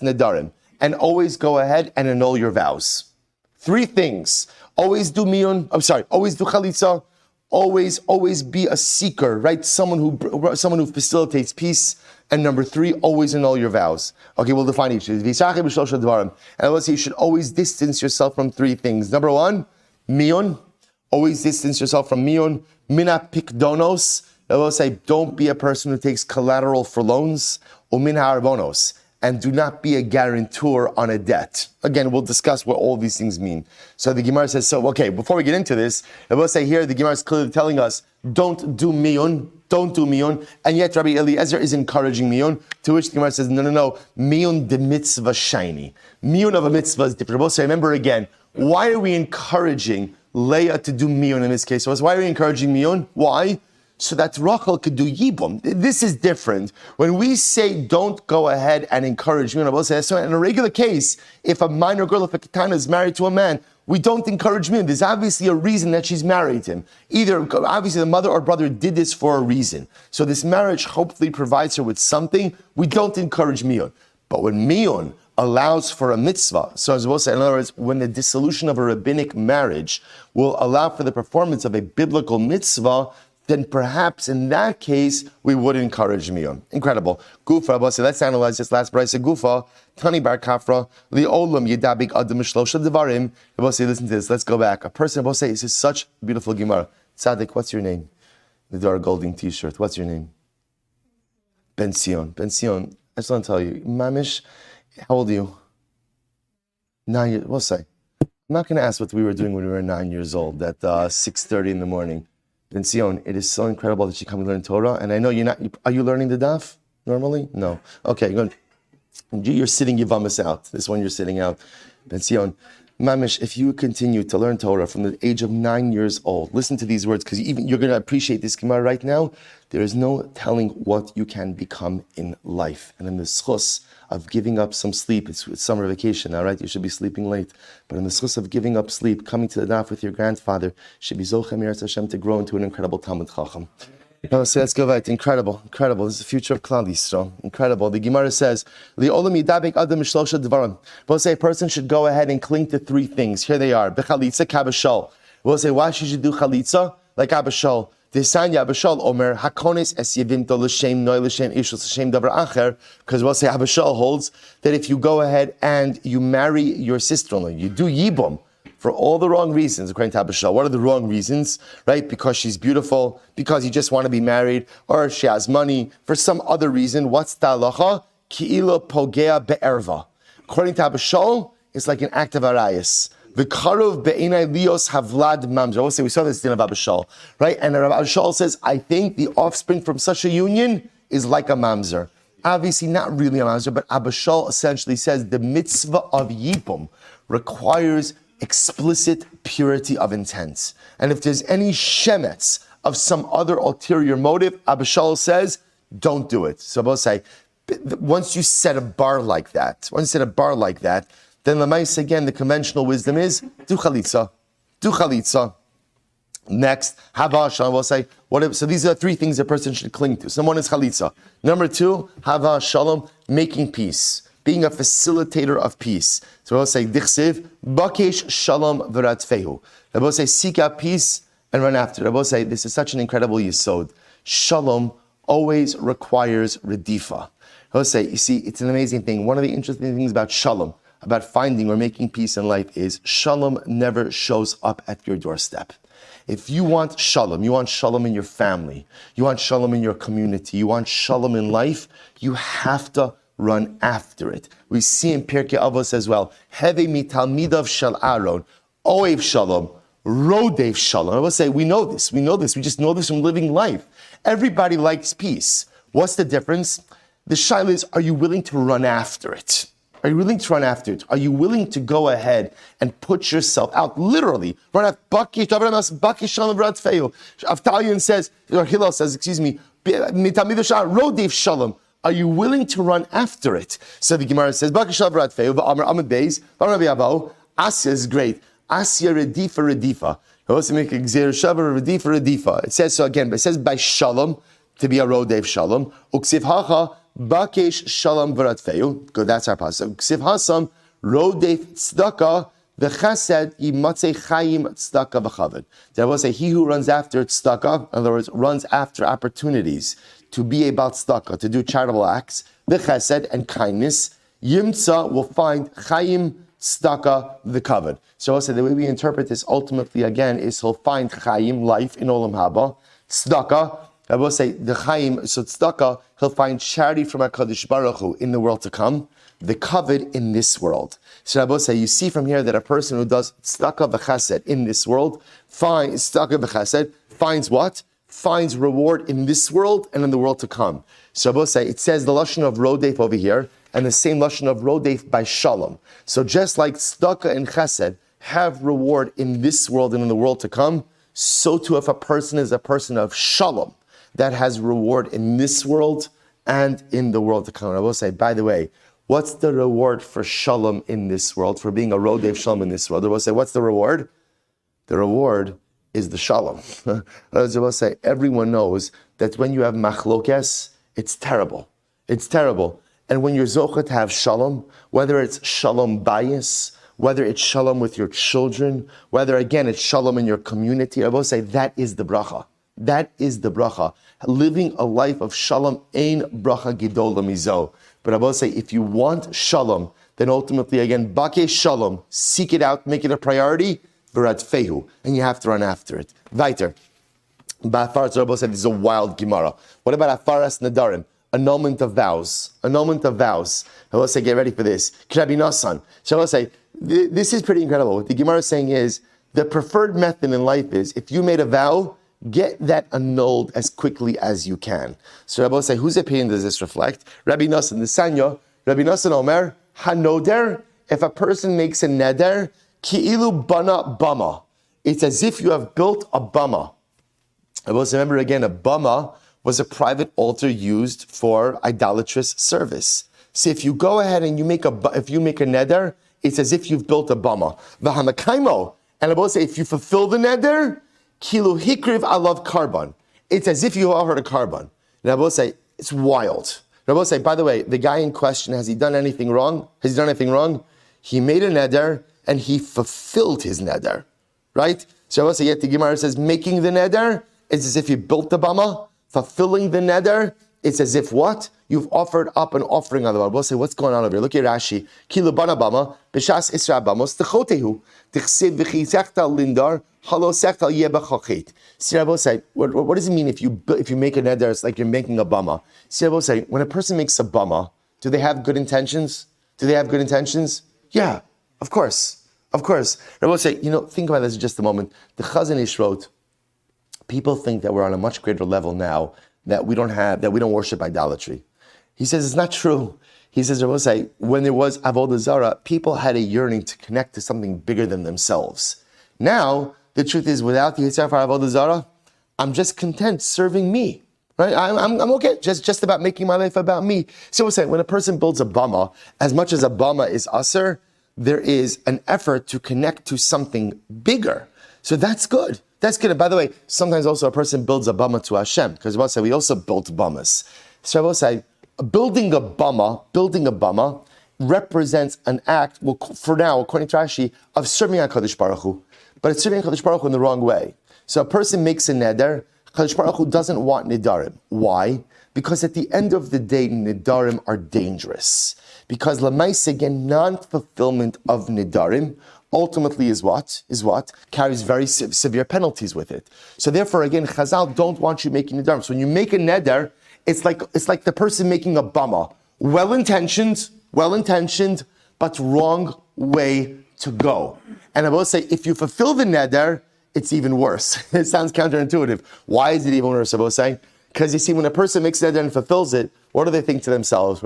nedarim. And always go ahead and annul your vows. Three things. Always do miyun. Always do chalitza. Always be a seeker, right? Someone who facilitates peace. And number three, always annul your vows. Okay, we'll define each. And let's say you should always distance yourself from three things. Number one, miyun. Always distance yourself from miyun. Mina pikdonos. I will say, don't be a person who takes collateral for loans, umin ha'arbonos, and do not be a guarantor on a debt. Again, we'll discuss what all these things mean. So the Gemara says, before we get into this, I will say here, the Gemara is clearly telling us, don't do miyun, and yet Rabbi Eliezer is encouraging miyun, to which the Gemara says, no, miyun de mitzvah shiny. Miyun of a mitzvah is different. So remember again, why are we encouraging Leah to do miyun in this case? So why are we encouraging miyun? Why? so that Rachel could do yibum. This is different. When we say don't go ahead and encourage miyun, so in a regular case, if a minor girl, if a katana is married to a man, we don't encourage miyun. There's obviously a reason that she's married him. Either, obviously, the mother or brother did this for a reason. So this marriage hopefully provides her with something. We don't encourage miyun. But when miyun allows for a mitzvah, so as we'll say, in other words, when the dissolution of a rabbinic marriage will allow for the performance of a biblical mitzvah, then perhaps in that case, we would encourage miyun. Incredible. Gufa, let's analyze this last brayso. Gufa, Tani bar kafra, li'olam yidabik adam mishlosha devarim. Listen to this, let's go back. A person, this is such beautiful Gemara. Tzaddik, what's your name? The dark golden t-shirt, what's your name? Ben Sion. Ben Sion, I just want to tell you, Mamish, how old are you? 9 years, we'll say. I'm not going to ask what we were doing when we were 9 years old at 6:30 in the morning. Ben Sion, it is so incredible that you come and learn Torah. And I know you're not, are you learning the daf normally? No. Okay, good. You're sitting Yevamos out. This one you're sitting out. Ben Sion, Mamish, if you continue to learn Torah from the age of 9 years old, listen to these words, because even you're going to appreciate this Gemara right now. There is no telling what you can become in life. And in the zechus of giving up some sleep, it's summer vacation now, right? You should be sleeping late. But in the zechus of giving up sleep, coming to the daf with your grandfather, should be zochem Yiras Hashem to grow into an incredible Talmud Chacham. So let's go right. Incredible. This is the future of klal Yisroel. Incredible. The Gemara says, "Li'olam yidabek adam mishlosha devarim." We'll say a person should go ahead and cling to three things. Here they are: bechalitza, kabashal. We'll say why she should do chalitza like abashal. Desanya abashal omer hakonis es yevimto l'shem noy l'shem ishus l'shem davar acher. Because we'll say abashal holds that if you go ahead and you marry your sister-in-law, you do yibum, for all the wrong reasons, according to Abishal. What are the wrong reasons? Right? Because she's beautiful, because you just want to be married, or she has money, for some other reason. What's the halacha? Ki'ilo pogea be'erva. According to Abishal, it's like an act of aliyas. V'karov be'inai lios havlad mamzer. We saw this in Abishal, right? And Abishal says, I think the offspring from such a union is like a mamzer. Obviously not really a mamzer, but Abishal essentially says the mitzvah of yibum requires explicit purity of intent. And if there's any shemetz of some other ulterior motive, Abishal says, don't do it. So both say, once you set a bar like that, then Lamais, again, the conventional wisdom is, do chalitza. Next, hava shalom, we'll say, so these are three things a person should cling to. So one is chalitza. Number two, hava shalom, making peace, being a facilitator of peace. So we'll say, dichsiv, bakesh shalom v'ratfehu. We'll say, seek out peace and run after it. We'll say, this is such an incredible yisod. Shalom always requires redifa. We'll say, you see, it's an amazing thing. One of the interesting things about shalom, about finding or making peace in life, is shalom never shows up at your doorstep. If you want shalom in your family, you want shalom in your community, you want shalom in life, you have to run after it. We see in Pirkei Avos as well. Heve mitalmidav shel Aaron, oev shalom, rodev shalom. I will say, we know this. We just know this from living life. Everybody likes peace. What's the difference? The shaila is, are you willing to run after it? Are you willing to run after it? Are you willing to go ahead and put yourself out, literally, run after Baki Shalom V'Ratfehu. Avtalion says, or Hillel says, mitalmidav shel Aaron, rodev shalom. Are you willing to run after it? So the Gemara says, Bakashav Ratfeu, V'Amar Amad Beis, V'Amar B'Yavo, Asya is great. Asya redifa. It also make a Gzer Shavar redifa. It says so again, but it says by Shalom, to be a Rodev Shalom. Uksiv Hacha, Bakesh Shalom V'Ratfeu. Good, that's our pasuk. Uksiv Hasam, Rodev Tzedakah, V'Chesed Yimatzei Chayim Tzedakah V'Chaved. There will say, he who runs after tzedakah, in other words, runs after opportunities to be about tzedakah, to do charitable acts, the chesed and kindness, yimtza will find chayim, tzedakah, the covered. So also the way we interpret this ultimately again is he'll find chayim, life in olam haba, tzedakah. I will say the chayim, so tzedakah, he'll find charity from HaKadosh Baruch Hu in the world to come, the covered in this world. So I will say, you see from here that a person who does tzedakah v'chesed in this world, finds tzedakah v'chesed, finds what? Finds reward in this world and in the world to come. So I will say, it says the lashon of rodef over here, and the same lashon of rodef by shalom. So just like tzedakah and chesed have reward in this world and in the world to come, so too if a person is a person of shalom, that has reward in this world and in the world to come. And I will say, by the way, what's the reward for shalom in this world, for being a rodev shalom in this world? I will say, what's the reward? The reward is the shalom. I will say, everyone knows that when you have machlokes, it's terrible. It's terrible. And when you're zochah to have shalom, whether it's shalom bayis, whether it's shalom with your children, whether again it's shalom in your community, I will say that is the bracha. That is the bracha. Living a life of shalom ein bracha gidola mizo. But I will say, if you want shalom, then ultimately again, bakeh shalom, seek it out, make it a priority, v'rat fehu, and you have to run after it. Weiter. Ba'afaras Rabbi said this is a wild Gemara. What about afaras nadarim? Annulment of vows. Annulment of vows. I will say, get ready for this. Krabi Nasan. So I will say, this is pretty incredible. What the Gemara is saying is, the preferred method in life is, if you made a vow, get that annulled as quickly as you can. So Rabbi will say, whose opinion does this reflect? Rabbi Nasan, the Sanya, Rabbi Nasan Omer, hanoder, if a person makes a neder, ki'ilu bana bama. It's as if you have built a bama. I will say, remember again, a bama was a private altar used for idolatrous service. So if you go ahead and you make a neder, it's as if you've built a bama. V'hamakaimo, and I will say, if you fulfill the neder, kilu hikriv alav karban. It's as if you offered a karban. And I will say, it's wild. And I will say, by the way, the guy in question, has he done anything wrong? Has he done anything wrong? He made a neder and he fulfilled his neder, right? So I will say, yet the Gemara says, making the neder, it's as if you built the bama. Fulfilling the neder, it's as if what? You've offered up an offering on the bama. We'll say, what's going on over here? Look at Rashi. Kilu bana bama, b'shas isra bamos, t'chotehu, t'chsev v'chisechta lindar, halo sechta yebachachit. See, I will say, what does it mean if you make a neder, it's like you're making a bama? See, I will say, when a person makes a bama, do they have good intentions? Do they have good intentions? Yeah, of course. Of course. I will say, think about this just a moment. The Chazon Ish wrote, people think that we're on a much greater level now, that we don't worship idolatry. He says it's not true. He says, I will say, when there was Avodah Zarah, people had a yearning to connect to something bigger than themselves. Now, the truth is, without the Yitzhak for Avodah Zarah, I'm just content serving me. Right? I'm okay, just about making my life about me. So we're saying, when a person builds a bama, as much as a bama is aser, there is an effort to connect to something bigger. So that's good. That's good. And by the way, sometimes also a person builds a bama to Hashem, because we'll say we also built bamas. So I will say, building a bama represents an act, well, for now, according to Rashi, of serving HaKadosh Baruch Hu. But it's serving HaKadosh Baruch Hu in the wrong way. So a person makes a neder, HaKadosh Baruch Hu doesn't want nidarim. Why? Because at the end of the day, nidarim are dangerous. Because l'maisa, again, non-fulfillment of nidarim ultimately is what? Carries very severe penalties with it. So therefore, again, Chazal don't want you making nidarim. So when you make a neder, it's like the person making a bama. Well-intentioned, but wrong way to go. And I will say, if you fulfill the neder, it's even worse. It sounds counterintuitive. Why is it even worse? I will say, because you see, when a person makes neder and fulfills it, what do they think to themselves?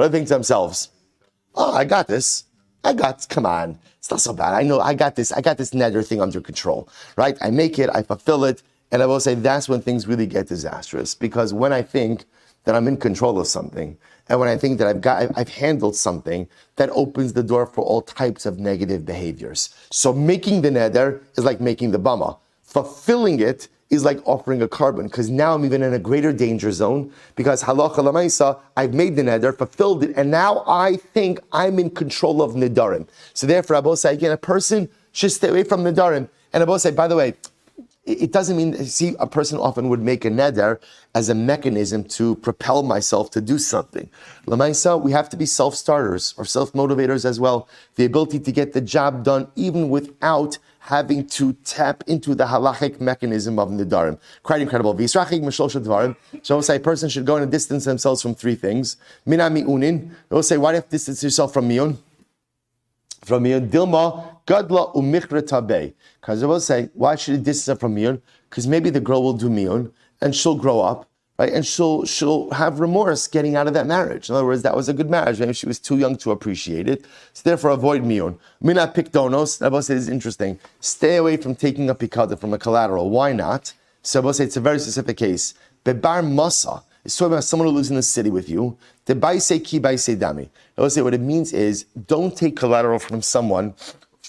Oh, I got this. Come on. It's not so bad. I know I got this neder thing under control, right? I make it, I fulfill it, and I will say that's when things really get disastrous. Because when I think that I'm in control of something, and when I think that I've handled something, that opens the door for all types of negative behaviors. So making the neder is like making the bama. Fulfilling it is like offering a carbon, because now I'm even in a greater danger zone, because halacha l'maisa, I've made the neder, fulfilled it, and now I think I'm in control of nidarim. So therefore, I will say again, a person should stay away from nidarim. And I will say, by the way, it doesn't mean, see, a person often would make a neder as a mechanism to propel myself to do something. L'maisa, we have to be self-starters or self-motivators as well. The ability to get the job done even without having to tap into the halachic mechanism of nidarim. Quite incredible. V'yisrachik m'shlosha dvarim. So I will say a person should go and distance themselves from three things. Mina mi'unin. I will say, why do you have to distance yourself from mi'un? From mi'un. Dilma gadla umichra tabei. Because I will say, why should you distance herself from mi'un? Because maybe the girl will do mi'un and she'll grow up, right? And she'll have remorse getting out of that marriage. In other words, that was a good marriage. Maybe she was too young to appreciate it. So therefore, avoid mi'un. Mina pikdonos. I will say, this is interesting. Stay away from taking a pikada from a collateral. Why not? So I will say, it's a very specific case. Bebar Masa is talking about someone who lives in the city with you. The Baise Ki Baise Dami. I'll say what it means is don't take collateral from someone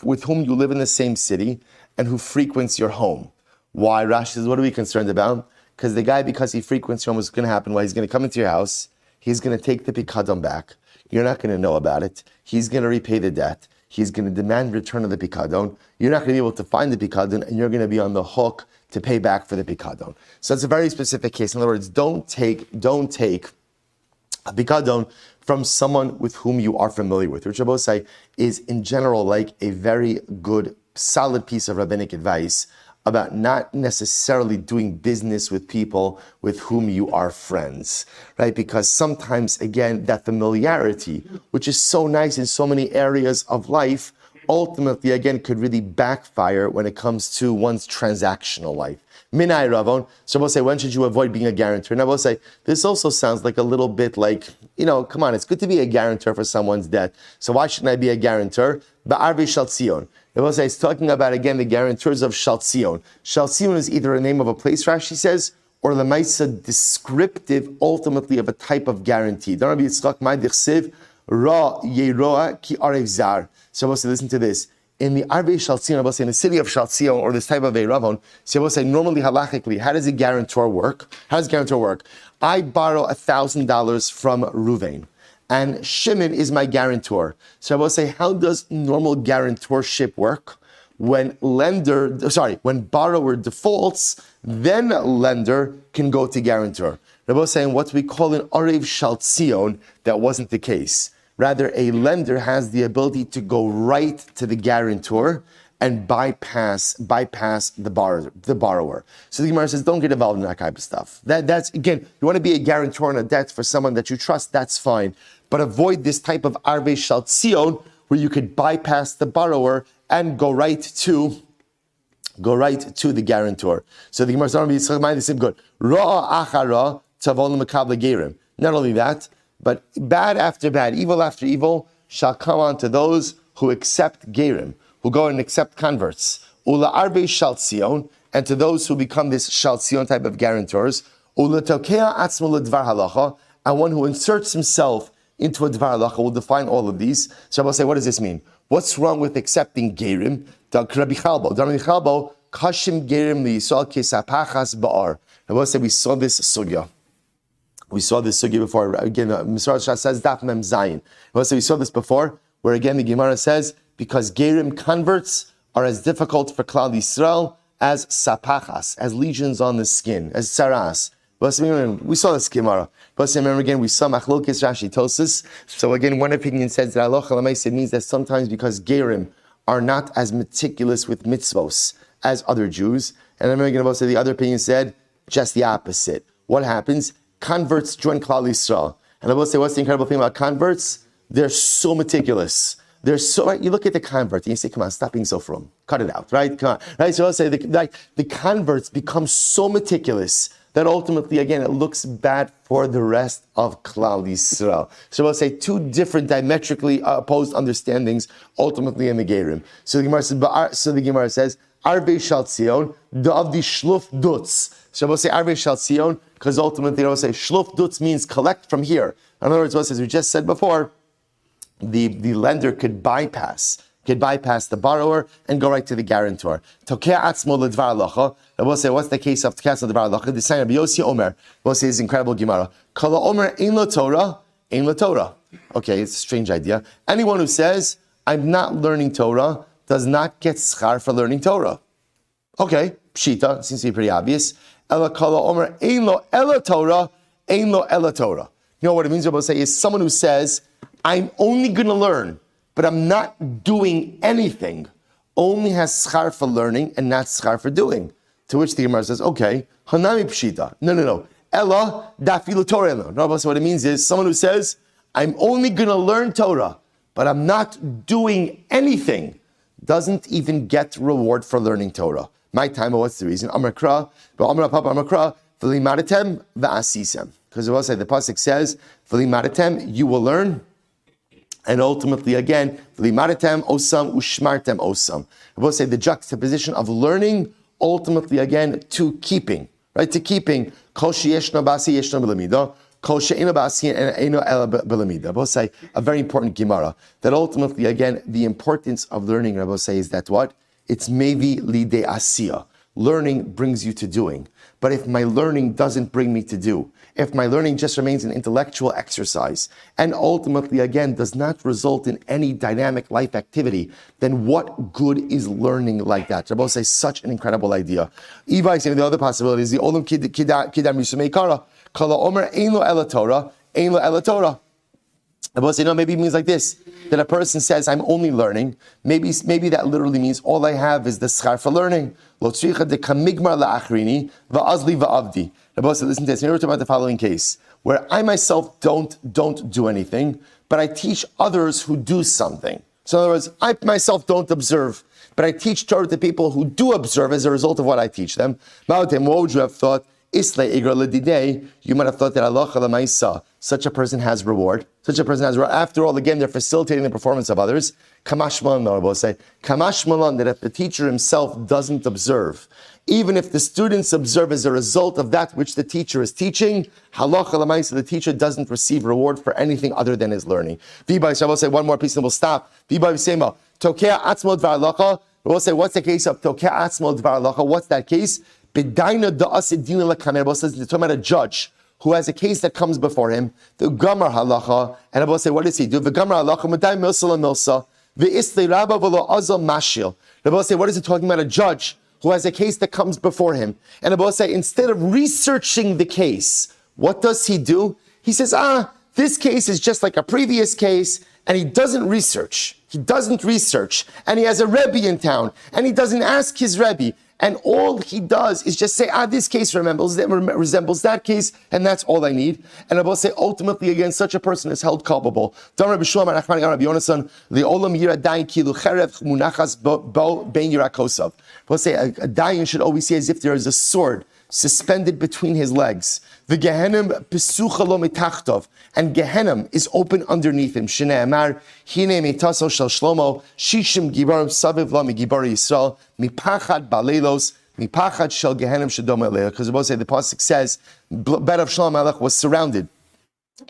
with whom you live in the same city and who frequents your home. Why? Rashi says, what are we concerned about? Because the guy, because he frequents your home, what's going to happen? Well, he's going to come into your house. He's going to take the pikadon back. You're not going to know about it. He's going to repay the debt. He's going to demand return of the pikadon. You're not going to be able to find the pikadon, and you're going to be on the hook to pay back for the pikadon. So it's a very specific case. In other words, don't take a pikadon from someone with whom you are familiar with, which Rabosai is in general like a very good, solid piece of rabbinic advice about not necessarily doing business with people with whom you are friends, right? Because sometimes, again, that familiarity, which is so nice in so many areas of life, ultimately, again, could really backfire when it comes to one's transactional life. Minai Ravon. So we'll say, when should you avoid being a guarantor? Now we'll say, this also sounds like a little bit like, come on, it's good to be a guarantor for someone's debt. So why shouldn't I be a guarantor? Ba'arvi Shaltzion. Now we'll say, it's talking about, again, the guarantors of Shaltzion. Shaltzion is either a name of a place, Rashi says, or lemaisa descriptive, ultimately, of a type of guarantee. Don't be Yitzchak Ma'dichsiv, Ra Yeroa Ki Arev Zar. So we'll say, listen to this. In the Arvei Shaltzion, we'll say in the city of Shaltzion, or this type of Eiravon, so we'll say normally halachically, how does a guarantor work? I borrow $1,000 from Ruvain, and Shimon is my guarantor. So I will say, how does normal guarantorship work? When borrower defaults, then lender can go to guarantor. I will say in what we call an Arev Shaltzion, that wasn't the case. Rather, a lender has the ability to go right to the guarantor and bypass the borrower. So the Gemara says, don't get involved in that type of stuff. That's, again, you want to be a guarantor on a debt for someone that you trust, that's fine. But avoid this type of Arvei Shaltzion, where you could bypass the borrower and go right to the guarantor. So the Gemara says, good. Not only that, but bad after bad, evil after evil, shall come on to those who accept gerim, who go and accept converts. Ula arbe shaltzion, and to those who become this shaltzion type of guarantors. Ula tokea atzmo ledvar halacha, and one who inserts himself into a dvar halacha. We'll define all of these. So I'll say, what does this mean? What's wrong with accepting gerim? Rabbi Chalbo, kashim gerim liyisol kesapachas ba'ar. I will say we saw this sugya. We saw this sugya before. Again, Misrah says Daf Mem Zayin. We saw this before, where again the Gemara says, because gerim converts are as difficult for klal Yisroel as sapachas, as lesions on the skin, as saras. We saw this Gemara. But remember again, we saw machlokes Rashi Tosis. So again, one opinion says that halacha l'maaseh means that sometimes because gerim are not as meticulous with mitzvos as other Jews, and I'm going to say the other opinion said just the opposite. What happens? Converts join Klal Yisrael. And I will say, what's the incredible thing about converts? They're so meticulous. You look at the convert and you say, come on, stop being so frum. Cut it out, right? Come on. Right? So I'll say, the converts become so meticulous that ultimately, again, it looks bad for the rest of Klal Yisrael. So I'll say two different diametrically opposed understandings ultimately in the Gerim. So the Gemara says, Arvei Shaltzion, Davdi Shluf Dutz. So we'll say Arvei Shaltzion, because ultimately we'll say Shluf Dutz means collect from here. In other words, as we just said before, the lender could bypass the borrower and go right to the guarantor. Tokea atzmo ledvar halacha. And we'll say, what's the case of Tokea ledvar halacha? The sign of Yossi Omer. We'll say this incredible Gemara. Kala Omer ein lo Torah, ein lo Torah. Okay, it's a strange idea. Anyone who says, I'm not learning Torah, does not get schar for learning Torah. Okay, pshita, seems to be pretty obvious. Ela kala omer ein lo ela Torah, ein lo ela Torah. You know what it means? What we'll say is someone who says, I'm only going to learn, but I'm not doing anything, only has schar for learning and not schar for doing. To which the Gemara says, okay, hanami pshita. No. Ela dafilu Torah elo. No, so what it means is someone who says, I'm only going to learn Torah, but I'm not doing anything, doesn't even get reward for learning Torah. My time, but what's the reason? Amrakra, v'limadatem v'asisem. Because it will say, the pasuk says, v'limadatem, you will learn, and ultimately again, v'limadatem osam ushmartem osam. It will say the juxtaposition of learning, ultimately again, to keeping. right? To keeping kol sheyeshno basi yeshno b'lamida, kol she'eno basi eno ela b'lamida. Rabbi say a very important Gemara that ultimately, again, the importance of learning, Rabbi say, is that what? It's maybe lidei asiya. Learning brings you to doing. But if my learning doesn't bring me to do, if my learning just remains an intellectual exercise, and ultimately, again, does not result in any dynamic life activity, then what good is learning like that? Rabbi say such an incredible idea. Eva saying the other possibility is the olam kidam yisumei kara, kala omer ein lo ela Torah, ein lo ela Torah. Rabbi say, no, maybe it means like this, that a person says, I'm only learning. Maybe that literally means all I have is the schar for learning. Lo tzricha de kamigmar la'achrini, va'azli va'avdi. Rabbi say, listen to this, we're talking about the following case, where I myself don't do anything, but I teach others who do something. So in other words, I myself don't observe, but I teach Torah to people who do observe as a result of what I teach them. What would you have thought? You might have thought that Allah Lamaisa, such a person has reward. After all, again, they're facilitating the performance of others. Kamash malan, I will say. Kamash malan, that if the teacher himself doesn't observe, even if the students observe as a result of that which the teacher is teaching, halacha lamaisa, the teacher doesn't receive reward for anything other than his learning. I will say one more piece and we'll stop. Tokea atzmo dvar halacha. We'll say, what's the case of tokea atzmo dvar halacha? What's that case? They're talking about a judge who has a case that comes before him, the Gamar halacha, and Abba say, what does he do? The Gamar halacha, Madai milsa milsa, the Isli Rabba v'lo azal mashil. Abba say, what is it talking about? A judge who has a case that comes before him. And Abba say, instead of researching the case, what does he do? He says, this case is just like a previous case, and he doesn't research. And he has a Rebbe in town, and he doesn't ask his Rebbe. And all he does is just say, this case resembles that case, and that's all I need. And I will say, ultimately, again, such a person is held culpable. The will say a dayan should always see as if there is a sword suspended between his legs. The Gehenim pesucha lo mitachtov, and Gehenim is open underneath him. Shnei Amar hine mitaso shel Shlomo shishim gibarim saviv lo migibar Yisrael mipachad baleilos mipachad shel Gehenim shedom eleah. Because the pasuk says, bed of Shlomo Melech was surrounded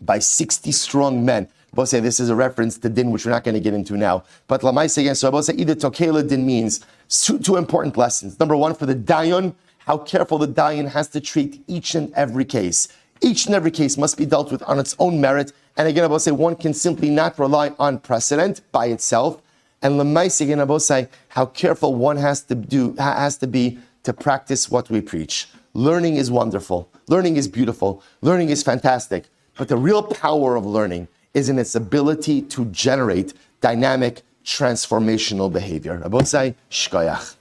by 60 strong men. We'll say this is a reference to din, which we're not going to get into now. But Lamaisa again, so I will say either Tokela din means two important lessons. Number one, for the dayan, how careful the dayan has to treat each and every case. Each and every case must be dealt with on its own merit. And again, I will say one can simply not rely on precedent by itself. And Lamaisa again, I will say how careful one has to be to practice what we preach. Learning is wonderful. Learning is beautiful. Learning is fantastic. But the real power of learning is in its ability to generate dynamic, transformational behavior. Abosai, shkoyach.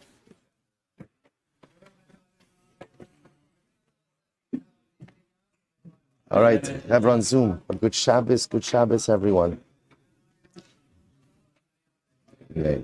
All right, have on Zoom. A good Shabbos, everyone. Okay.